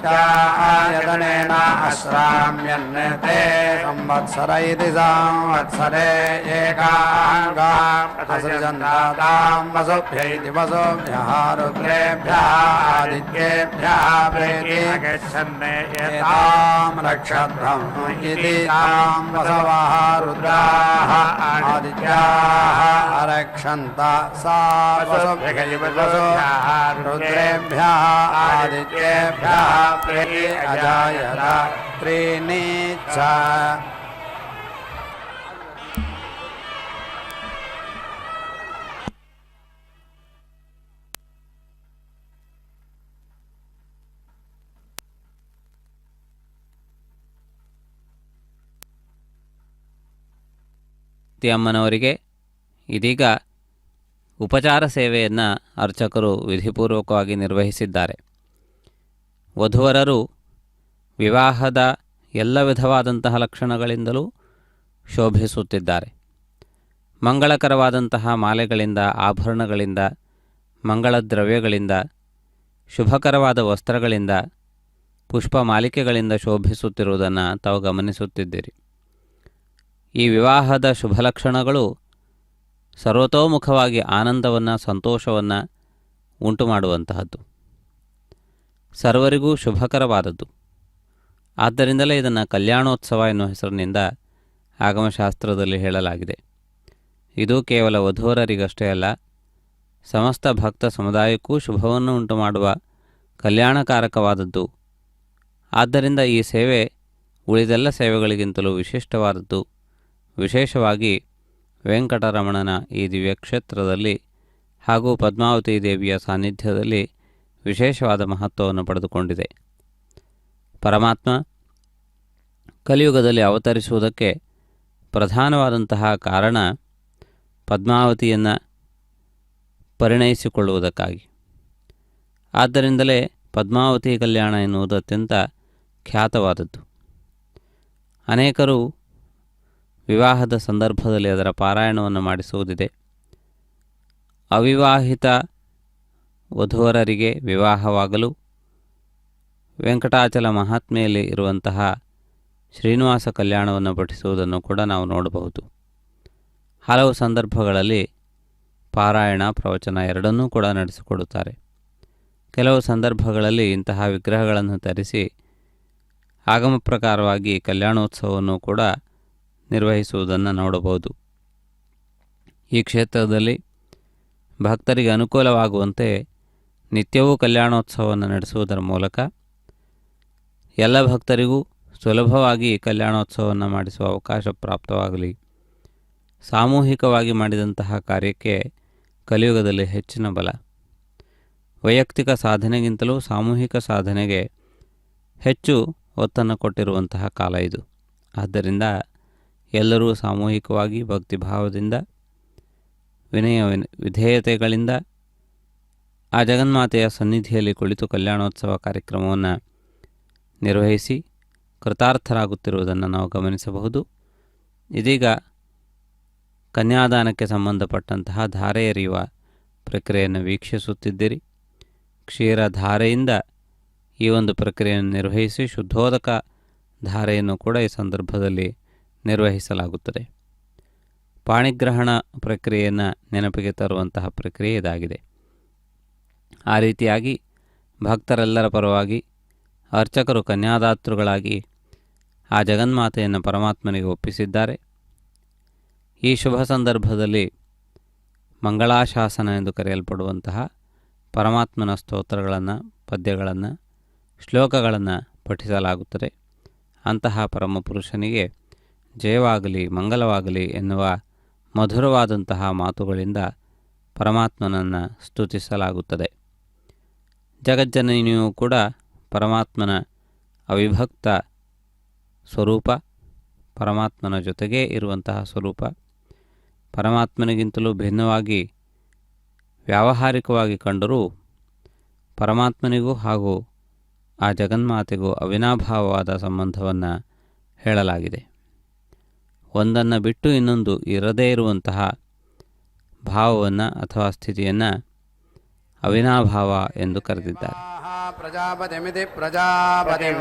आयतनेन अश्राम्यन् ते संवत्सर इति संवत्सरे एकाङ्गाम् असृजन्तां वसुभ्य इति वसुभ्यः रुद्रेभ्यः आदित्येभ्यः प्रेति गच्छन् एतां रक्षध्वम् इति तां वसवः रुद्राः आदित्याः अरक्षन्त सा वसुभ्यः रुद्रेभ्यः आदित्येभ्यः प्रेति अजायत त्रीणि च ಅಮ್ಮನವರಿಗೆ ಇದೀಗ ಉಪಚಾರ ಸೇವೆಯನ್ನು ಅರ್ಚಕರು ವಿಧಿಪೂರ್ವಕವಾಗಿ ನಿರ್ವಹಿಸಿದ್ದಾರೆ. ವಧುವರರು ವಿವಾಹದ ಎಲ್ಲ ವಿಧವಾದಂತಹ ಲಕ್ಷಣಗಳಿಂದಲೂ ಶೋಭಿಸುತ್ತಿದ್ದಾರೆ. ಮಂಗಳಕರವಾದಂತಹ ಮಾಲೆಗಳಿಂದ, ಆಭರಣಗಳಿಂದ, ಮಂಗಳ ದ್ರವ್ಯಗಳಿಂದ, ಶುಭಕರವಾದ ವಸ್ತ್ರಗಳಿಂದ, ಪುಷ್ಪ ಮಾಲಿಕೆಗಳಿಂದ ಶೋಭಿಸುತ್ತಿರುವುದನ್ನು ತಾವು ಗಮನಿಸುತ್ತಿದ್ದೀರಿ. ಈ ವಿವಾಹದ ಶುಭಲಕ್ಷಣಗಳು ಸರ್ವತೋಮುಖವಾಗಿ ಆನಂದವನ್ನು, ಸಂತೋಷವನ್ನು ಉಂಟು ಮಾಡುವಂತಹದ್ದು, ಸರ್ವರಿಗೂ ಶುಭಕರವಾದದ್ದು. ಆದ್ದರಿಂದಲೇ ಇದನ್ನು ಕಲ್ಯಾಣೋತ್ಸವ ಎನ್ನುವ ಹೆಸರಿನಿಂದ ಆಗಮಶಾಸ್ತ್ರದಲ್ಲಿ ಹೇಳಲಾಗಿದೆ. ಇದು ಕೇವಲ ವಧುವರರಿಗಷ್ಟೇ ಅಲ್ಲ, ಸಮಸ್ತ ಭಕ್ತ ಸಮುದಾಯಕ್ಕೂ ಶುಭವನ್ನು ಉಂಟು ಮಾಡುವ ಕಲ್ಯಾಣಕಾರಕವಾದದ್ದು. ಆದ್ದರಿಂದ ಈ ಸೇವೆ ಉಳಿದೆಲ್ಲ ಸೇವೆಗಳಿಗಿಂತಲೂ ವಿಶಿಷ್ಟವಾದದ್ದು. ವಿಶೇಷವಾಗಿ ವೆಂಕಟರಮಣನ ಈ ದಿವ್ಯಕ್ಷೇತ್ರದಲ್ಲಿ ಹಾಗೂ ಪದ್ಮಾವತಿ ದೇವಿಯ ಸಾನ್ನಿಧ್ಯದಲ್ಲಿ ವಿಶೇಷವಾದ ಮಹತ್ವವನ್ನು ಪಡೆದುಕೊಂಡಿದೆ. ಪರಮಾತ್ಮ ಕಲಿಯುಗದಲ್ಲಿ ಅವತರಿಸುವುದಕ್ಕೆ ಪ್ರಧಾನವಾದಂತಹ ಕಾರಣ ಪದ್ಮಾವತಿಯನ್ನು ಪರಿಣಯಿಸಿಕೊಳ್ಳುವುದಕ್ಕಾಗಿ. ಆದ್ದರಿಂದಲೇ ಪದ್ಮಾವತಿ ಕಲ್ಯಾಣ ಎನ್ನುವುದು ಅತ್ಯಂತ ಖ್ಯಾತವಾದದ್ದು. ಅನೇಕರು ವಿವಾಹದ ಸಂದರ್ಭದಲ್ಲಿ ಅದರ ಪಾರಾಯಣವನ್ನು ಮಾಡಿಸುವುದಿದೆ. ಅವಿವಾಹಿತ ವಧುವರರಿಗೆ ವಿವಾಹವಾಗಲು ವೆಂಕಟಾಚಲ ಮಹಾತ್ಮೆಯಲ್ಲಿ ಇರುವಂತಹ ಶ್ರೀನಿವಾಸ ಕಲ್ಯಾಣವನ್ನು ಪಠಿಸುವುದನ್ನು ಕೂಡ ನಾವು ನೋಡಬಹುದು. ಹಲವು ಸಂದರ್ಭಗಳಲ್ಲಿ ಪಾರಾಯಣ, ಪ್ರವಚನ ಎರಡನ್ನೂ ಕೂಡ ನಡೆಸಿಕೊಡುತ್ತಾರೆ. ಕೆಲವು ಸಂದರ್ಭಗಳಲ್ಲಿ ಇಂತಹ ವಿಗ್ರಹಗಳನ್ನು ತರಿಸಿ ಆಗಮ ಪ್ರಕಾರವಾಗಿ ಕಲ್ಯಾಣೋತ್ಸವವನ್ನು ಕೂಡ ನಿರ್ವಹಿಸುವುದನ್ನು ನೋಡಬಹುದು. ಈ ಕ್ಷೇತ್ರದಲ್ಲಿ ಭಕ್ತರಿಗೆ ಅನುಕೂಲವಾಗುವಂತೆ ನಿತ್ಯವೂ ಕಲ್ಯಾಣೋತ್ಸವವನ್ನು ನಡೆಸುವುದರ ಮೂಲಕ ಎಲ್ಲ ಭಕ್ತರಿಗೂ ಸುಲಭವಾಗಿ ಕಲ್ಯಾಣೋತ್ಸವವನ್ನು ಮಾಡಿಸುವ ಅವಕಾಶ ಪ್ರಾಪ್ತವಾಗಲಿ. ಸಾಮೂಹಿಕವಾಗಿ ಮಾಡಿದಂತಹ ಕಾರ್ಯಕ್ಕೆ ಕಲಿಯುಗದಲ್ಲಿ ಹೆಚ್ಚಿನ ಬಲ. ವೈಯಕ್ತಿಕ ಸಾಧನೆಗಿಂತಲೂ ಸಾಮೂಹಿಕ ಸಾಧನೆಗೆ ಹೆಚ್ಚು ಒತ್ತನ್ನು ಕೊಟ್ಟಿರುವಂತಹ ಕಾಲ ಇದು. ಆದ್ದರಿಂದ ಎಲ್ಲರೂ ಸಾಮೂಹಿಕವಾಗಿ ಭಕ್ತಿಭಾವದಿಂದ, ವಿನಯ ವಿಧೇಯತೆಗಳಿಂದ ಆ ಜಗನ್ಮಾತೆಯ ಸನ್ನಿಧಿಯಲ್ಲಿ ಕುಳಿತು ಕಲ್ಯಾಣೋತ್ಸವ ಕಾರ್ಯಕ್ರಮವನ್ನು ನಿರ್ವಹಿಸಿ ಕೃತಾರ್ಥರಾಗುತ್ತಿರುವುದನ್ನು ನಾವು ಗಮನಿಸಬಹುದು. ಇದೀಗ ಕನ್ಯಾದಾನಕ್ಕೆ ಸಂಬಂಧಪಟ್ಟಂತಹ ಧಾರೆ ಎರೆಯುವ ಪ್ರಕ್ರಿಯೆಯನ್ನು ವೀಕ್ಷಿಸುತ್ತಿದ್ದೀರಿ. ಕ್ಷೀರಧಾರೆಯಿಂದ ಈ ಒಂದು ಪ್ರಕ್ರಿಯೆಯನ್ನು ನಿರ್ವಹಿಸಿ ಶುದ್ಧೋದಕ ಧಾರೆಯನ್ನು ಕೂಡ ಈ ಸಂದರ್ಭದಲ್ಲಿ ನಿರ್ವಹಿಸಲಾಗುತ್ತದೆ. ಪಾಣಿಗ್ರಹಣ ಪ್ರಕ್ರಿಯೆಯನ್ನು ನೆನಪಿಗೆ ತರುವಂತಹ ಪ್ರಕ್ರಿಯೆ ಇದಾಗಿದೆ. ಆ ರೀತಿಯಾಗಿ ಭಕ್ತರೆಲ್ಲರ ಪರವಾಗಿ ಅರ್ಚಕರು ಕನ್ಯಾದಾತೃಗಳಾಗಿ ಆ ಜಗನ್ಮಾತೆಯನ್ನು ಪರಮಾತ್ಮನಿಗೆ ಒಪ್ಪಿಸಿದ್ದಾರೆ. ಈ ಶುಭ ಸಂದರ್ಭದಲ್ಲಿ ಮಂಗಳಾಶಾಸನ ಎಂದು ಕರೆಯಲ್ಪಡುವಂತಹ ಪರಮಾತ್ಮನ ಸ್ತೋತ್ರಗಳನ್ನು, ಪದ್ಯಗಳನ್ನು, ಶ್ಲೋಕಗಳನ್ನು ಪಠಿಸಲಾಗುತ್ತದೆ. ಅಂತಹ ಪರಮಪುರುಷನಿಗೆ ಜಯವಾಗಲಿ, ಮಂಗಲವಾಗಲಿ ಎನ್ನುವ ಮಧುರವಾದಂತಹ ಮಾತುಗಳಿಂದ ಪರಮಾತ್ಮನನ್ನು ಸ್ತುತಿಸಲಾಗುತ್ತದೆ. ಜಗಜ್ಜನನಿಯೂ ಕೂಡ ಪರಮಾತ್ಮನ ಅವಿಭಕ್ತ ಸ್ವರೂಪ, ಪರಮಾತ್ಮನ ಜೊತೆಗೇ ಇರುವಂತಹ ಸ್ವರೂಪ. ಪರಮಾತ್ಮನಿಗಿಂತಲೂ ಭಿನ್ನವಾಗಿ ವ್ಯಾವಹಾರಿಕವಾಗಿ ಕಂಡರೂ ಪರಮಾತ್ಮನಿಗೂ ಹಾಗೂ ಆ ಜಗನ್ಮಾತೆಗೂ ಅವಿನಾಭಾವವಾದ ಸಂಬಂಧವನ್ನು ಹೇಳಲಾಗಿದೆ. ಒಂದನ್ನು ಬಿಟ್ಟು ಇನ್ನೊಂದು ಇರದೇ ಇರುವಂತಹ ಭಾವವನ್ನು ಅಥವಾ ಸ್ಥಿತಿಯನ್ನು ಅವಿನಾಭಾವ ಎಂದು ಕರೆದಿದ್ದಾರೆ. ಪ್ರಜಾಪತಿಮಿತಿ ಪ್ರಜಾಪತಿಂ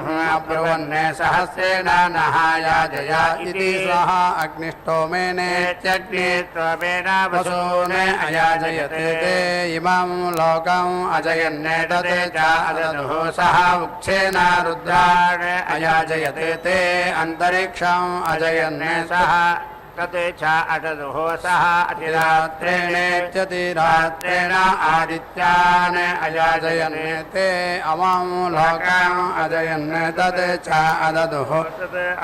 ಬ್ರುವನ್ನೇ ಸಹಸ್ರೇಣ ನಹಾಯಾಜಯ ಇತಿ ಸಹ ಅಗ್ನಿಷ್ಟೋಮೇನೆ ತ್ಯಗ್ನಿತ್ವಮೇನ ವಸೂನೆ ಅಯಾಜಯತೆ ತೇ ಇಮಂ ಲೋಕಂ ಅಜಯನ್ನೇಟತೆ ಚ ಅದನುಃ ಸಹ ಉಕ್ಷೇನ ರುದ್ರಾಣೆ ಅಯಾಜಯತೆ ತೇ ಅಂತರಿಕ್ಷಂ ಅಜಯನ್ನೇ ಸಹ तत् च अदनुः सः अतिरात्रेणेत्यतिरात्रेण आदित्यान् अयाजयन् ते अवां लोकाम् अजयन् तत् च अददुः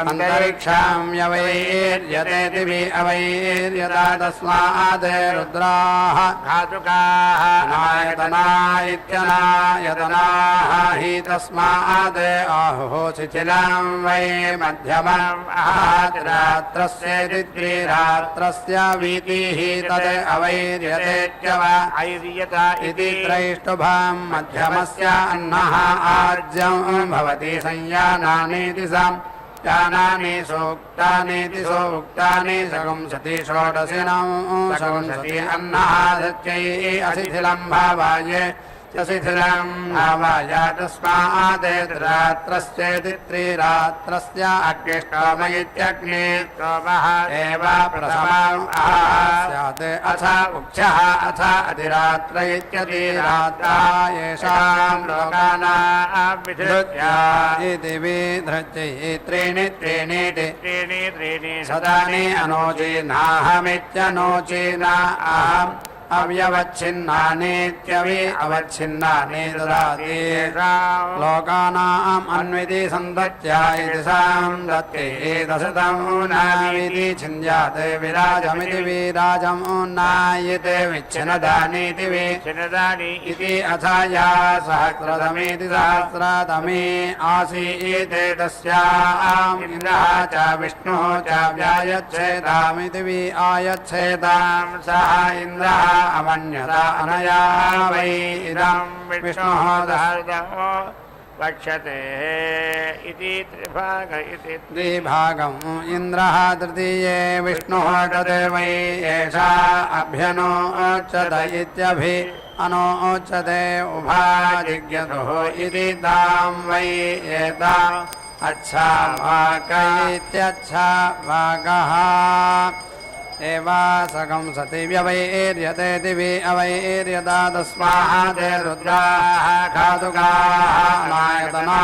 अन्तरिक्षां यवैर्यते दिवि अवैर्यदा तस्मात् रुद्राः घातुकाः नायतनायतनाः हि तस्मात् आहुः शिथिलां वै मध्यमम् आहात्रात्रस्य द्विरात्रस्य वीतिः तद् अवैर्यते वा ऐर्यता इति त्रैष्टुभां मध्यमस्य अन्नः आज्यं भवति संयानानीति साम् यानानि सूक्तानीति सूक्तानि सगुंसति षोडशिनं सगुंसति अन्नः सत्यै अशिथिलं भावाय शिथिलं भावाय तस्मात् रात्रस्येति त्रिरात्रस्य अग्निष्टोमयित्यग्ने एव प्रथमम् स्यात् अथ उक्षः अथ अधिरात्र इत्यतिरात्रा येषां लोकानां विधृत्या इति विधृत्यै त्रीणि त्रीणीति त्रीणि सदानि अनोचीनाहमित्यनोचीना अहम् अव्यवच्छिन्नानीत्यवि अवच्छिन्नानि ददाति लोकानाम् अन्विति सन्दत्या इति सां दत्ते दशतं नाविति छिन्द्यात् विराजमिति विराजं नायते विच्छिन्नदानीति विच्छिन्नदानि इति अथ या सहस्रतमेति सहस्रतमे आसीत् तस्याम् इन्द्रः च विष्णुः च व्यायच्छेदामिति वि आयच्छेदां सः इन्द्रः अमन्यता अनया वै इदं विष्णुः वक्षते इति त्रिभागम् इन्द्रः तृतीये विष्णुः तद् वै एषा अभ्यनोच्यत इत्यभि अनोच्यते उभा जिज्ञतुः इति तां वै एता अच्छा वाक इत्यच्छा वाकः एवा सगंसति व्यवैर्यते दिवि अवैर्यदा तस्मात् रुद्राः घातुकाः नायतना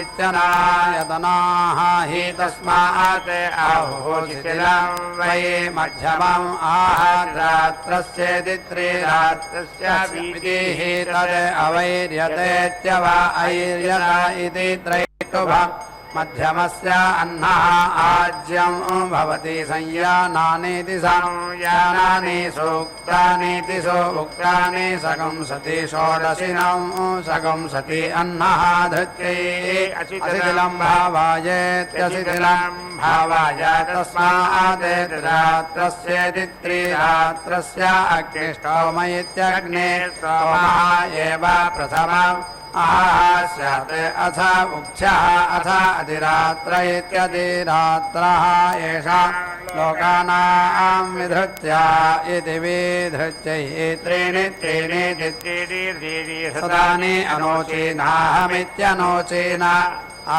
इत्यनायतनाः हि तस्मात् आहुः शिथिलं वै मध्यमम् आहात्रात्रस्येति त्रिरात्रस्य वीतिः तद् अवैर्यतेत्यव ऐर्यत इति त्रैष्टुभम् मध्यमस्य अन्नः आज्यं भवति संयानानीति संयानानि सूक्तानीति सूक्तानि सगंसति षोडशिनं सगंसति अन्नः धृत्यै अशिथिलं भावायेत्यशिथिलं भावाय तस्मात् रात्रस्येति त्रिरात्रस्य अग्निष्टोमयित्यग्ने सोमः एव प्रथमम् स्यात् अथ उक्षः अथ अधिरात्र इत्यधिरात्रः येषां लोकानां विधृत्या इति विधृत्यै त्रीणि त्रीणि सदानि अनोचीनाहमित्यनोचीना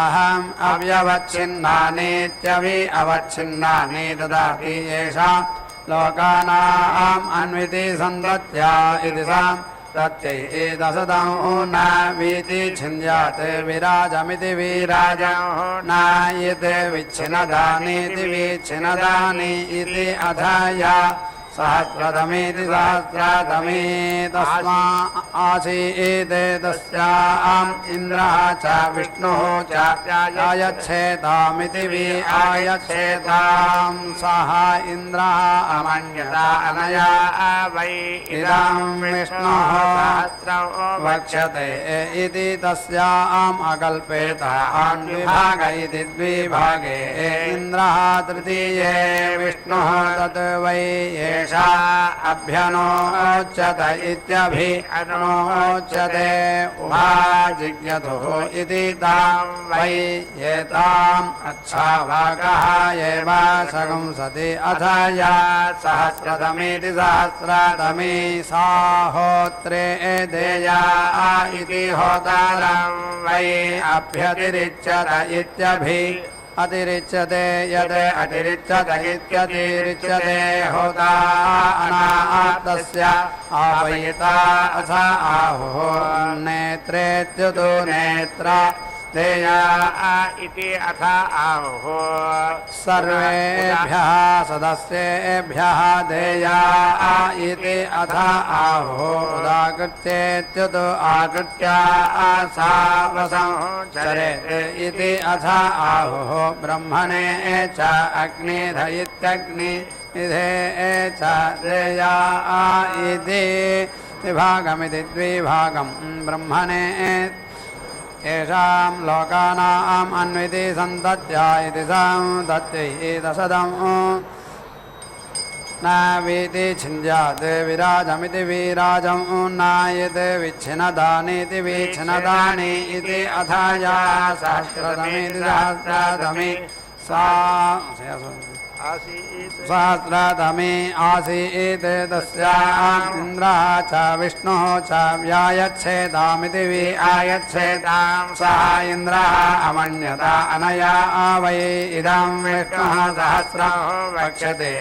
अहम् अव्यवच्छिन्नानीत्यवि अवच्छिन्नानि ददाति येषां लोकानाम् अन्विति सन्दत्या इति साम् तत्यै दशतं नावीति छिन्द्यात् विराजमिति विराजं नायते विच्छिन्नदानीति विच्छिन्नदानि इति अथ या सहस्रतमेति सहस्रतमे तस्मा आसीत् तस्याम् इन्द्रः च विष्णुः च आयच्छेदामिति वि आयच्छेदां सः इन्द्रः अमन्यता अनया वै इदं विष्णुः वक्ष्यते इति तस्याम् अकल्पेत द्विभाग इति द्विभागे इन्द्रः तृतीये विष्णुः तत् वै एषा अभ्यनोच्यत इत्यभि अनोच्यते उभा जिज्ञतुः इति तां वै एताम् अच्छा वाकः एव सगंसति अथ या सहस्रतमेति सहस्रतमे सा होत्रे देया इति होतारं वै अभ्यतिरिच्यत इत्यभि अतिरिच्यते यद् अतिरिच्यत इत्यतिरिच्यते होता अनात्तस्य आपयिता अथ आहुः नेत्रेत्युतो नेत्र देया इति अथ आहुः सर्वेभ्यः सदस्येभ्यः देया इति अथ आहुः उदाकृत्येत्युतो आकृत्य सा वसंचरेत् इति अथ आहुः ब्रह्मणे च अग्निध इत्यग्नि इधे च देया इति विभागमिति द्विभागं ब्रह्मणे येषां लोकानाम् अन्विति सन्तत्या इति सन्तत्यै दशदं न वीति छिन्द्यात् विराजमिति विराजं नायत् विच्छिन्नदानीति विच्छिन्नदानि इति अथाया सहस्रतमेति सहस्रतमे सा सहस्रतमे आसीत् तस्याम् इन्द्रः च विष्णुः च व्यायच्छेदामिति व्यायच्छेदां सः इन्द्रः अमन्यता अनया वै इदं विष्णुः सहस्रं वक्ष्यते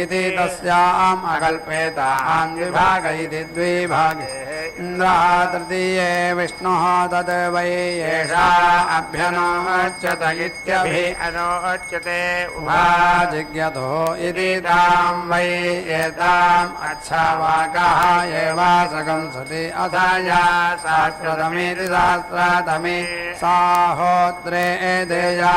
इति तस्याम् अकल्पेतां विभाग इति द्विभागे इन्द्रः तृतीये विष्णुः तद् वै एषा अभ्यनोच्यत इत्यभि अनोच्यते उभाजिज्ञतो इति तां वै एताम् अच्छावाकः एवासकं सति अथ या सहस्रतमेति सहस्रतमे साहोत्रे देया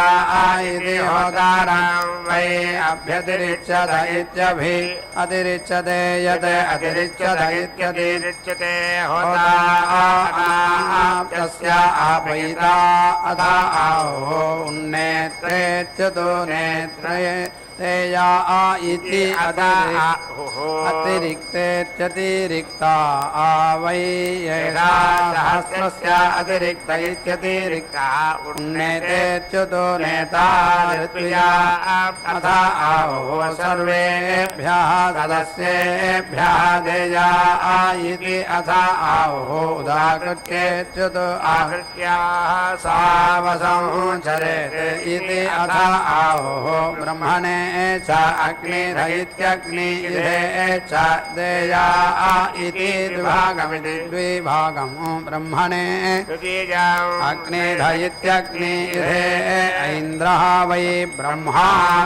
इति होतारं वै अभ्यतिरिच्यत इत्यभि अतिरिच्यते यत् अतिरिच्यत इत्यतिरिच्यते होता तस्य आपयिता अथ आहुः उन्नेत्रेच्यतो नेत्रे तेया इति अतिरिक्तेत्यतिरिक्ता वै एषा सहस्रस्य अतिरिक्त इत्यतिरिक्ता उन्नेतेच्युतो नेता ऋत्विया अथ आहुः सर्वेभ्यः सदस्येभ्यः देया इति अथ आहुः उदाकृत्येच्युतो आहृत्याः सा वसंचरेत् इति अथ आहुः ब्रह्मणे च अग्निध इत्यग्नि इधे च देया इति द्विभागमिति द्विभागं ब्रह्मणे अग्निध इत्यग्नि इधे ऐन्द्रः वै ब्रह्मा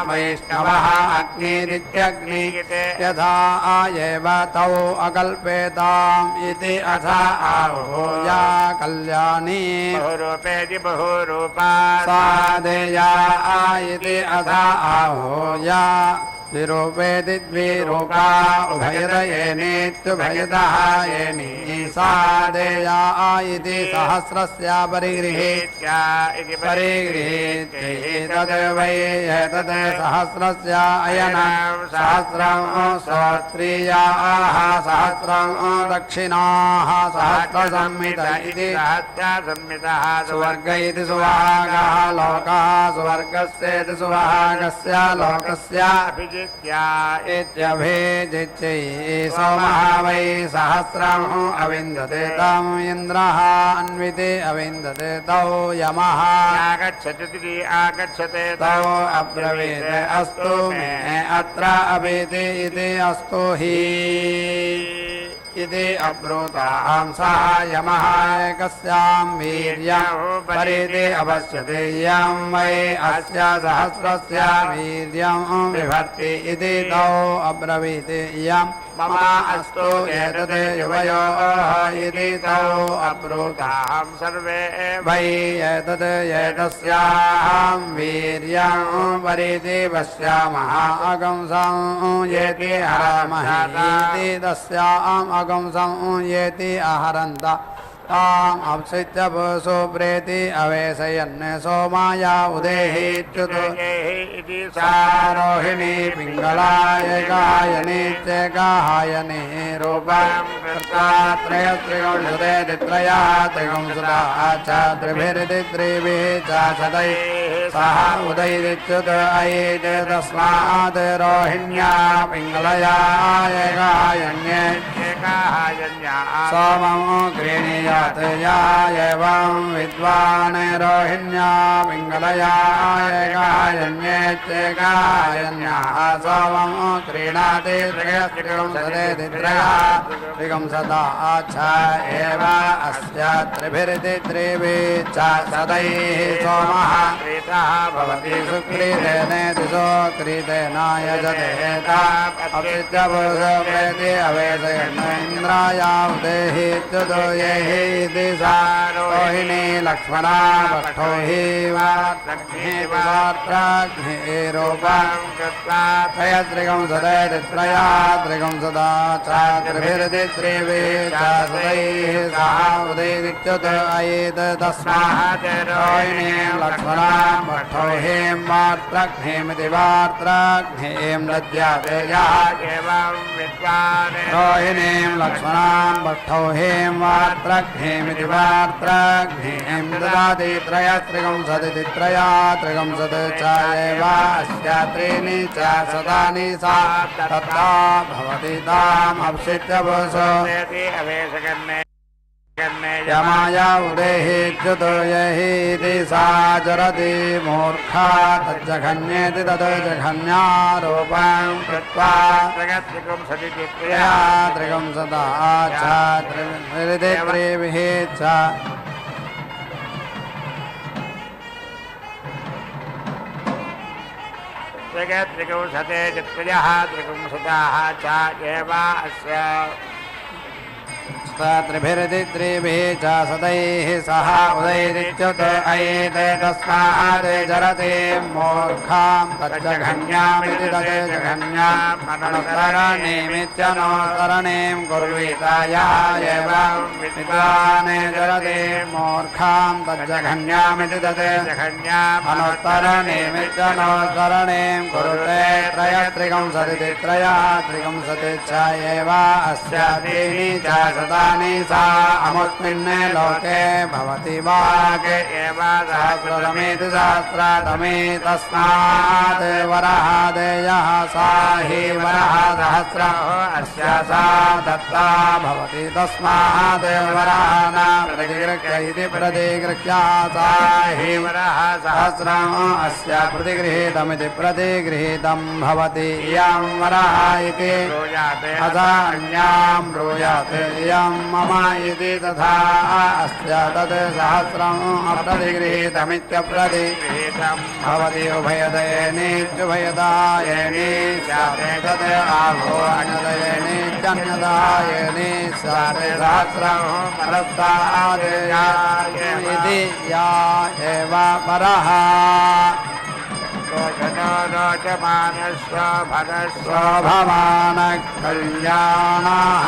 वैष्णवः अग्निरित्यग्नि यथा एव तौ अकल्पेताम् इति अथ आहुः या कल्याणी बहुरूपेति बहुरूपा सा देया इति अथ आहुः या द्विरूपेति द्विरूपा उभयदयेनेत्युभयदः येनी सा देया इति सहस्रस्य परिगृहीत्या इति परिगृहीत्यै तद् वै एतद् सहस्रस्य अयनं सहस्रं श्रोत्रियाः सहस्रं दक्षिणाः सहस्रसंहित इति संहितः सुवर्ग इति सुभागः लोकः सुवर्गस्येति सुभागस्य लोकस्य इत्यभिजित्यै सोमः वै सहस्रम् अविन्दते तम् इन्द्रः अन्विते अविन्दते तौ यमः आगच्छति आगच्छते तौ अब्रवीत् अस्तु मे अत्र अभीति इति अस्तु हि इति अब्रूतां सः यमः एकस्यां वीर्यं परिति अवश्यते यं वै अस्य सहस्रस्य वीर्यं विभक्ति इति तौ अब्रवीत् यं मम अस्तु एतद् युवयोः इति तौ अब्रूतां सर्वे वै एतद् एतस्यां वीर्यं परिति पश्यामः अगंसं येति हरामहे इति तस्याम् अगंसं येति आहरन्त ताम् अप्सित्य सुप्रेति अवेशयन् सोमाय उदेहीच्युतो सारोहिणी पिङ्गलाय गायने च गायने रूपं कृत्वा त्रयस्त्रिगुंसुते त्रित्रया त्रिगुंसुता च त्रिभिरिति त्रिभिः च शतैः सह उदयिच्युत अयेत् तस्मात् रोहिण्या पिङ्गलया गायन्ये सोमं गृह्णीयात् या एवं विद्वान् रोहिण्या मङ्गलयायगायन्येत्येगायन्याः सोमं क्रीणाति त्रयस्त्रिगं सदेति त्रयः त्रिगं सदा च एव अस्य त्रिभिरिति त्रिभिः च सदैः सोमः प्रीतः भवति सुक्रीतेनेति सोक्रीतेन यजते अपित्यपुरुषप्रेति अवेशयन् इन्द्रायावदेहि च्युतो येहि इति सा रोहिणी लक्ष्मणा भट्टो हि वार्त्राग्निरूपं कृत्वा त्रयस्त्रिगं सदैति त्रया त्रिगं सदा च त्रिभिरिति त्रिभिः च सदैः सह उदयिच्युत अयेत तस्मात् रोहिणीं लक्ष्मणां भट्टो हीं वार्त्राग्निमिति वार्त्राग्निं लज्जाते यः एवं विद्वान् रोहिणीं लक्ष्मणां भट्टो हीं वार्त्राग्निमिति वार्त्राग्निं ददाति त्रयस्त्रिगं सदिति त्रया त्रिगं सद च एव अस्य त्रीणि च सदानि सा तथा भवति ताम् अप्सित्य वसो अवेशकन्ने यमाय उदेहि च्युतो यहि इति सा चरति मूर्खा तज्जघन्येति तज्जघन्यारूपं कृत्वा त्रयस्त्रिगं सदिति त्रया त्रिगं सदा च त्रिभिरिति त्रिभिः च त्रयस्त्रिगं सदेति त्रयः त्रिगं सदाः च एव अस्य त्रिभिरिति त्रिभिः च सदैः सह उदयिच्युत अयेते तस्मात् चरति मूर्खां तज्जघन्यामिति तज्जघन्याम् अनुसरणीमित्यनुसरणीं कुर्वीत यः एवं विद्वान् चरति मूर्खां तज्जघन्यामिति तज्जघन्याम् अनुसरणीमित्यनुसरणीं कुरुते त्रयस्त्रिगं सदिति त्रया त्रिगं सति च एव अस्य त्रीणि च सदानि सा अमुस्मिन् लोके भवति वाक् एव सहस्रतमेति सहस्रतमे तस्मात् वरः देयः सा हि वरः सहस्रः अस्य सा दत्ता भवति तस्मात् वरः न प्रतिगृह्य इति प्रतिगृह्या सा हि वरः सहस्रम् अस्य प्रतिगृहीतमिति प्रतिगृहीतं भवति इयं वरः इति असान्यां ब्रूयात् इयं मम इति तथा अस्य तत् सहस्रम् अप्रतिगृहीतमित्यप्रतिगृहीतं भवति उभयदयेनीत्युभयदायेनी स्याते तत् आभो अन्यदयेनीत्यन्यदायेनी स्याते सहस्रम् परस्तादेयायेनिति या एव परः स्वभवानः कल्याणः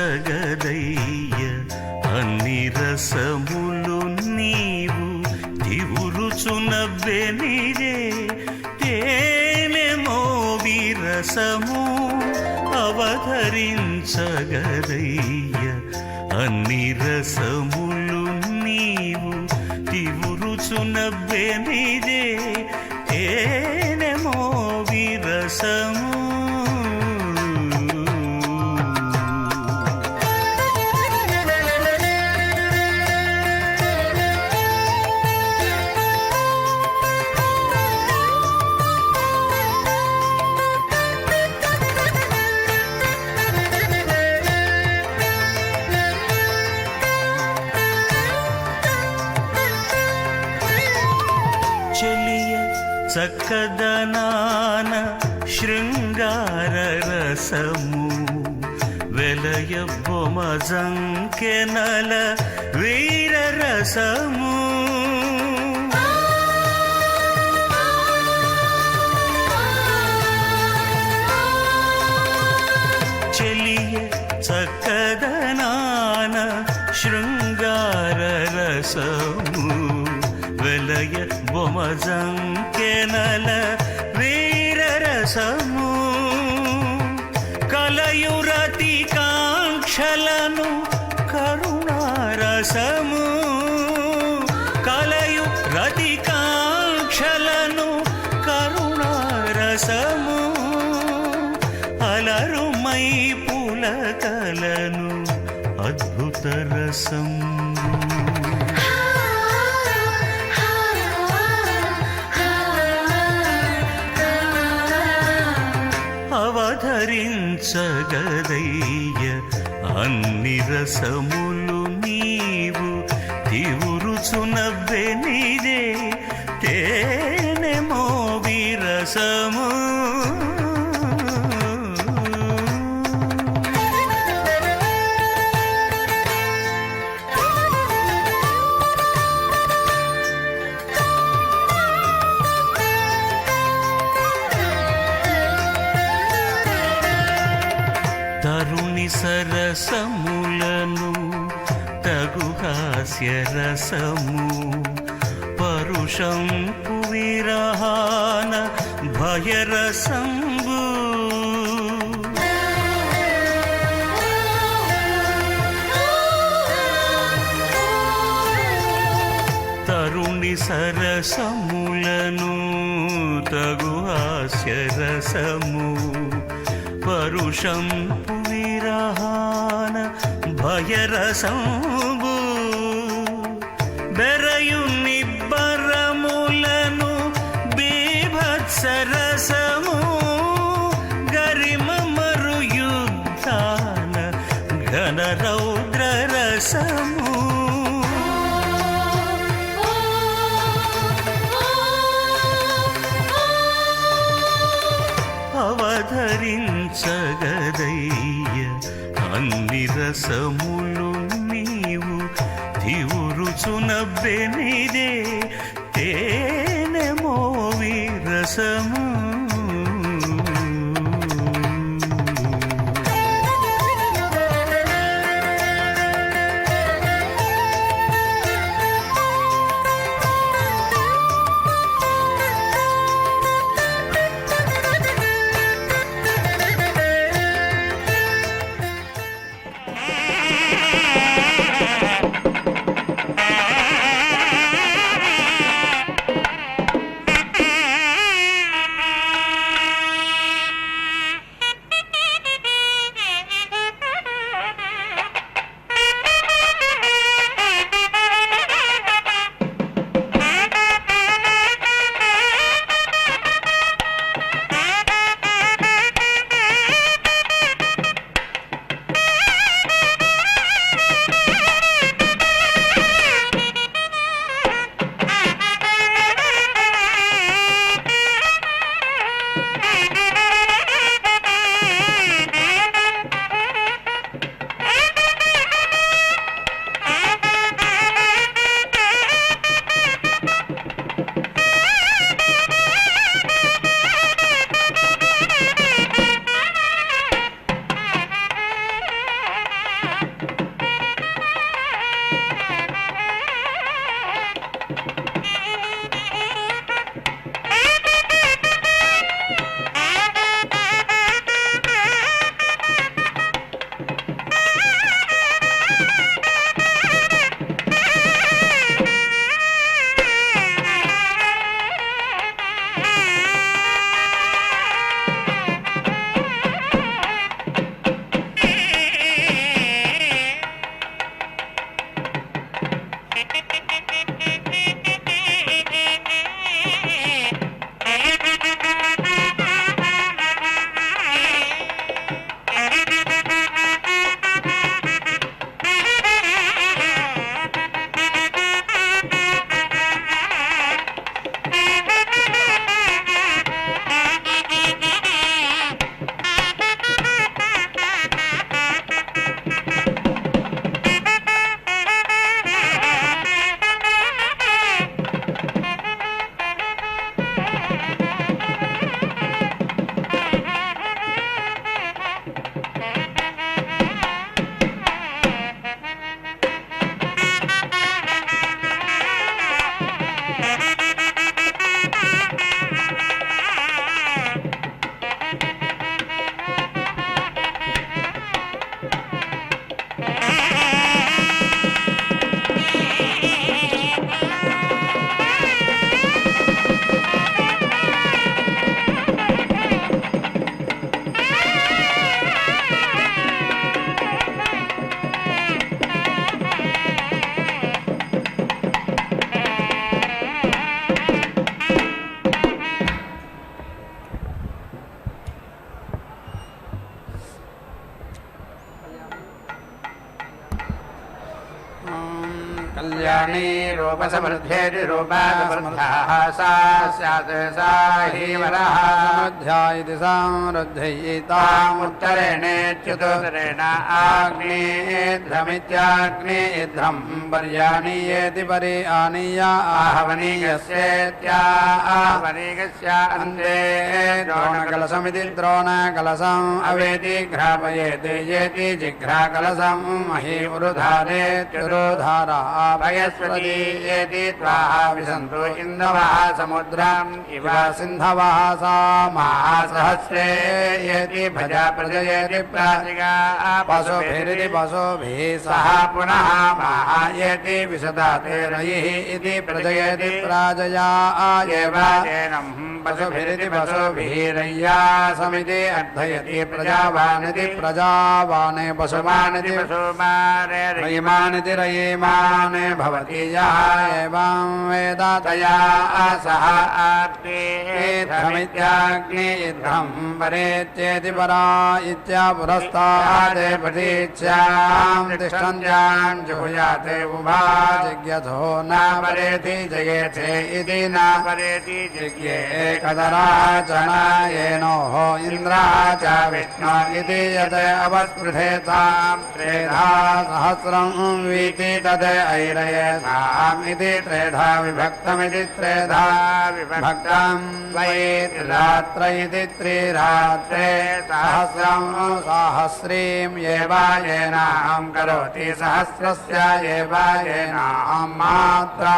అవధరించగదయ్య అన్ని రసములు నీ నీదే తేనె మోవి రసము అవధరించగదయ్య అన్ని రసములు నీవు తివురుచునవ్వే నీదే తేనె మోవి రసము. చక్కదనాన శృంగార రసము వెలయ బొమజంకెనల వీర రసము చెలియ చక్కదనాన శృంగార రసము వెలయ బొమజంకెనల వీర రసము కలయురతి కాంక్షలను కరుణారసము కలయు రతి కాంక్షలను కరుణారసము అలరుమై పులకలను అద్భుత రసం అవధరించగదయ్య అన్ని రసములు నీవు తివురుచునవ్వే నీదే తేనె మోవి రసము. తరుణి సరసములను తగు హాస్య రసము పరుషంపు విరహాన భయరసంబు తరుణి సరసములను తగు హాస్య రసము పరుషంపు విరహాన భయరసంబు బెరయు నిబ్బరములను బీభత్సరసము గరిమ మరు యుద్ధాన ఘన రౌద్ర రసము అవధరించగదయ్య అన్ని రసములు నీవు తివురుచునవ్వే నీదే తేనె మోవి రసము. कल्याणी रूपसमृद्धेति रूपासमृद्धाः सा स्यात् सा हि वरः समृद्ध्या इति समृद्धयितामुत्तरेणेत्युत्तरेण आग्नेध्रमित्याग्नेध्रं पर्यानीयेति परि आनीय आहवनीयस्येत्या आहवनीयस्य अन्ते द्रोणकलशमिति द्रोणकलशम् अवेति घ्रापयेत् येति जिघ्राकलशं मही उरुधारेत्युरुधारा भयस्वती येति त्वाः विशन्तु इन्दवः समुद्रम् इव सिन्धवः सा महासहस्रे येति भजा प्रजयेति प्रातिगा पशुभिरिति पशुभिः सह पुनः महायेति विशदाते रयिः इति प्रजयेति प्राजया एव येनम् पशुभिरिति पशुभिरय्या समिति अर्थयति प्रजावानिति प्रजावाने पशुमानिति पशुमाने रयिमानिति रयिमाने भवति यः एवं वेद तया सह आर्तेऽग्निध्रं परेत्येति परा इत्या पुरस्तादे प्रतीच्यां तिष्ठन्त्यां जुहुयाते उभा जिज्ञथो न परेति जयेथे इति न परेति जिज्ञे कदरा च नायेनोः इन्द्रः च विष्णु इति यत् अवस्पृथेतां त्रेधा सहस्रं वीति तद् ऐरयेताम् इति त्रेधा विभक्तमिति त्रेधा विभक्तं त्वयित्रात्र इति त्रिरात्रे सहस्रं साहस्रीं एव येनां करोति सहस्रस्य एव येनां मात्रा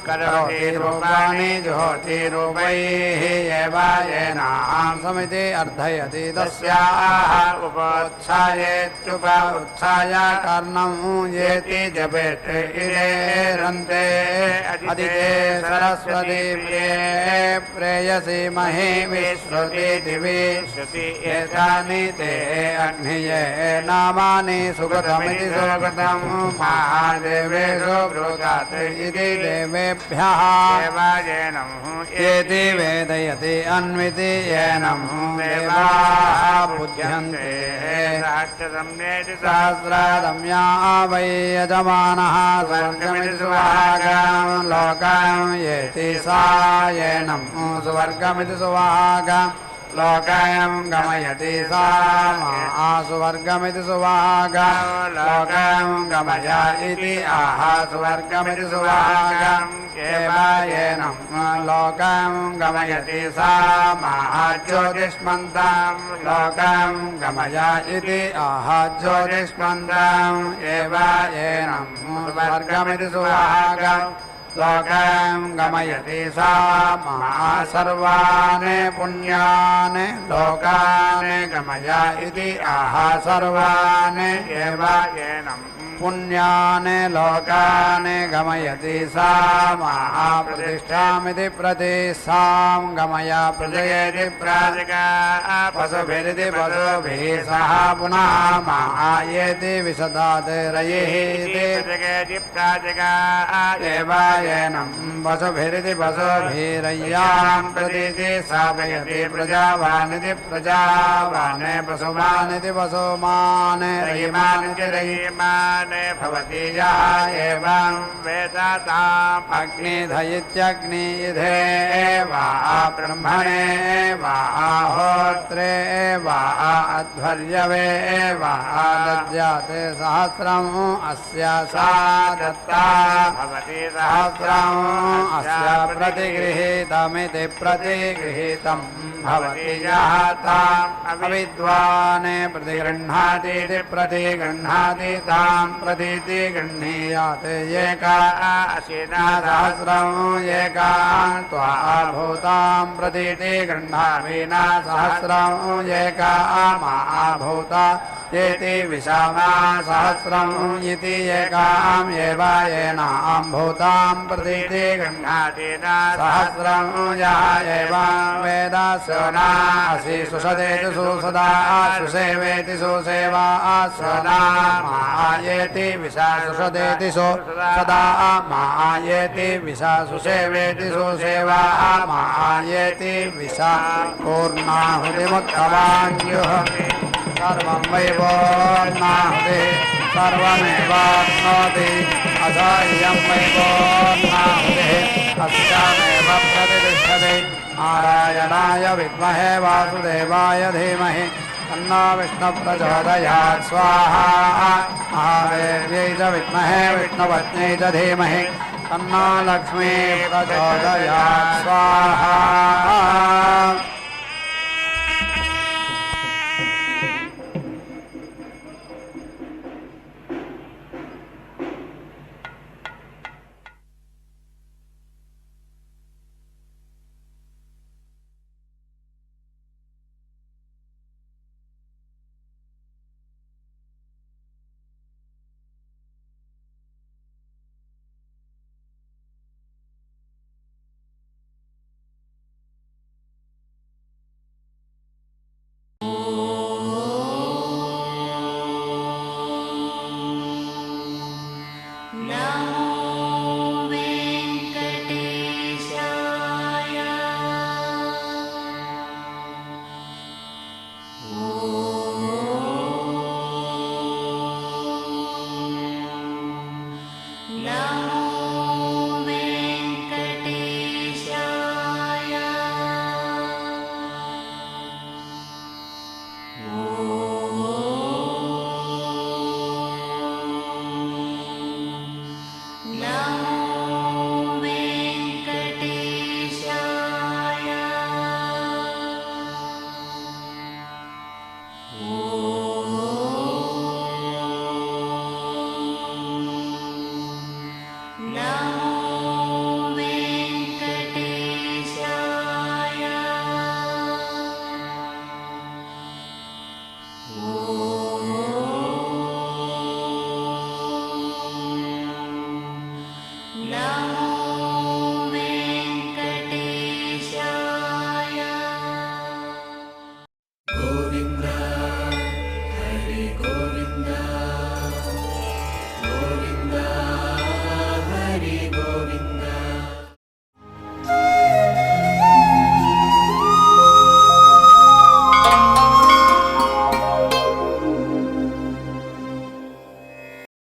करोति रूपाणि जुहोति रूपैः एव येनां समिति अर्थयति तस्याः उपोत्सायेत्युप उत्साय कर्णं येति जपेत् इरेरन्ते अदिते सरस्वती प्रेयसी मही विश्रुति दिवि श्रुति एतानि ते अग्निये नामानि सुकृतमिति सुकृतं महादेवेषु ब्रूतात् इति देवेभ्यः येति वेदयति अन्विति येनं देवाः बुध्यन्ते सहस्रदम्या वै यजमानः स्वर्गमिति सुभागं लोकं येति सा येनं सुवर्गमिति सुभागं लोकं गमयति सा सुवर्गमिति सुभागं लोकं गमय इति आह सुवर्गमिति सुभागं एव येनं लोकं गमयति सा ज्योतिष्मन्तं लोकं गमय इति आह ज्योतिष्मन्तं एव येनं स्वर्गमिति सुभागं लोकं गमयति सा सर्वान् पुण्यान् लोकान् गमय इति आह सर्वान् एव येनं पुण्यान् लोकान् गमयति सा प्रतिष्ठामिति प्रतिष्ठां गमय प्रजयति प्राजगा पशुभिरिति पशुभिः सह पुनः मायेति विशदात् रयिः इति प्राजगा एव येनं पशुभिरिति पशुभिरय्यां प्रतीति स्थापयति प्रजावानिति प्रजावान् पशुमानिति पशुमान् रयिमानिति रयिमान् भवति यः एवं वेद ताम् अग्निधयित्यग्निधे वा ब्रह्मणे वा होत्रे वा अध्वर्यवे वा दद्यात् सहस्रम् अस्य सा दत्ता भवति सहस्रम् अस्य प्रतिगृहीतमिति प्रतिगृहीतं भवति यः ताम् अविद्वान् प्रतिगृह्णातीति प्रतिगृह्णाति तां प्रतीति गृह्णीयात् एका अशिना सहस्रम् एकां त्वा भूतां प्रतीति गृह्णामि न सहस्रम् एका महाभूता येति विशामा सहस्रम् इति एकाम् एव येनां भूतां प्रतीति गृह्णाति न सहस्रम् यः एव वेद सोना असि सुषदेति सुसदा सुसेवेति सुसेवा सोना मायेति विशा सुषदेति सो सदा मायेति विशा सुसेवेति सुसेवा मायेति विशा पूर्णाहुतिमुत्तवाञ्जुः सर्वं वै पूर्णाहुतिः सर्वमेवाप्नोति असाह्यं वै पूर्णाहुतिः अस्यामेव प्रतिष्ठते नारायणाय विद्महे वासुदेवाय धीमहि तन्नो विष्णुः प्रचोदयात् स्वाहा महादेव्यै च विद्महे विष्णुपत्न्यै च धीमहि तन्नो लक्ष्मी प्रचोदयात् स्वाहा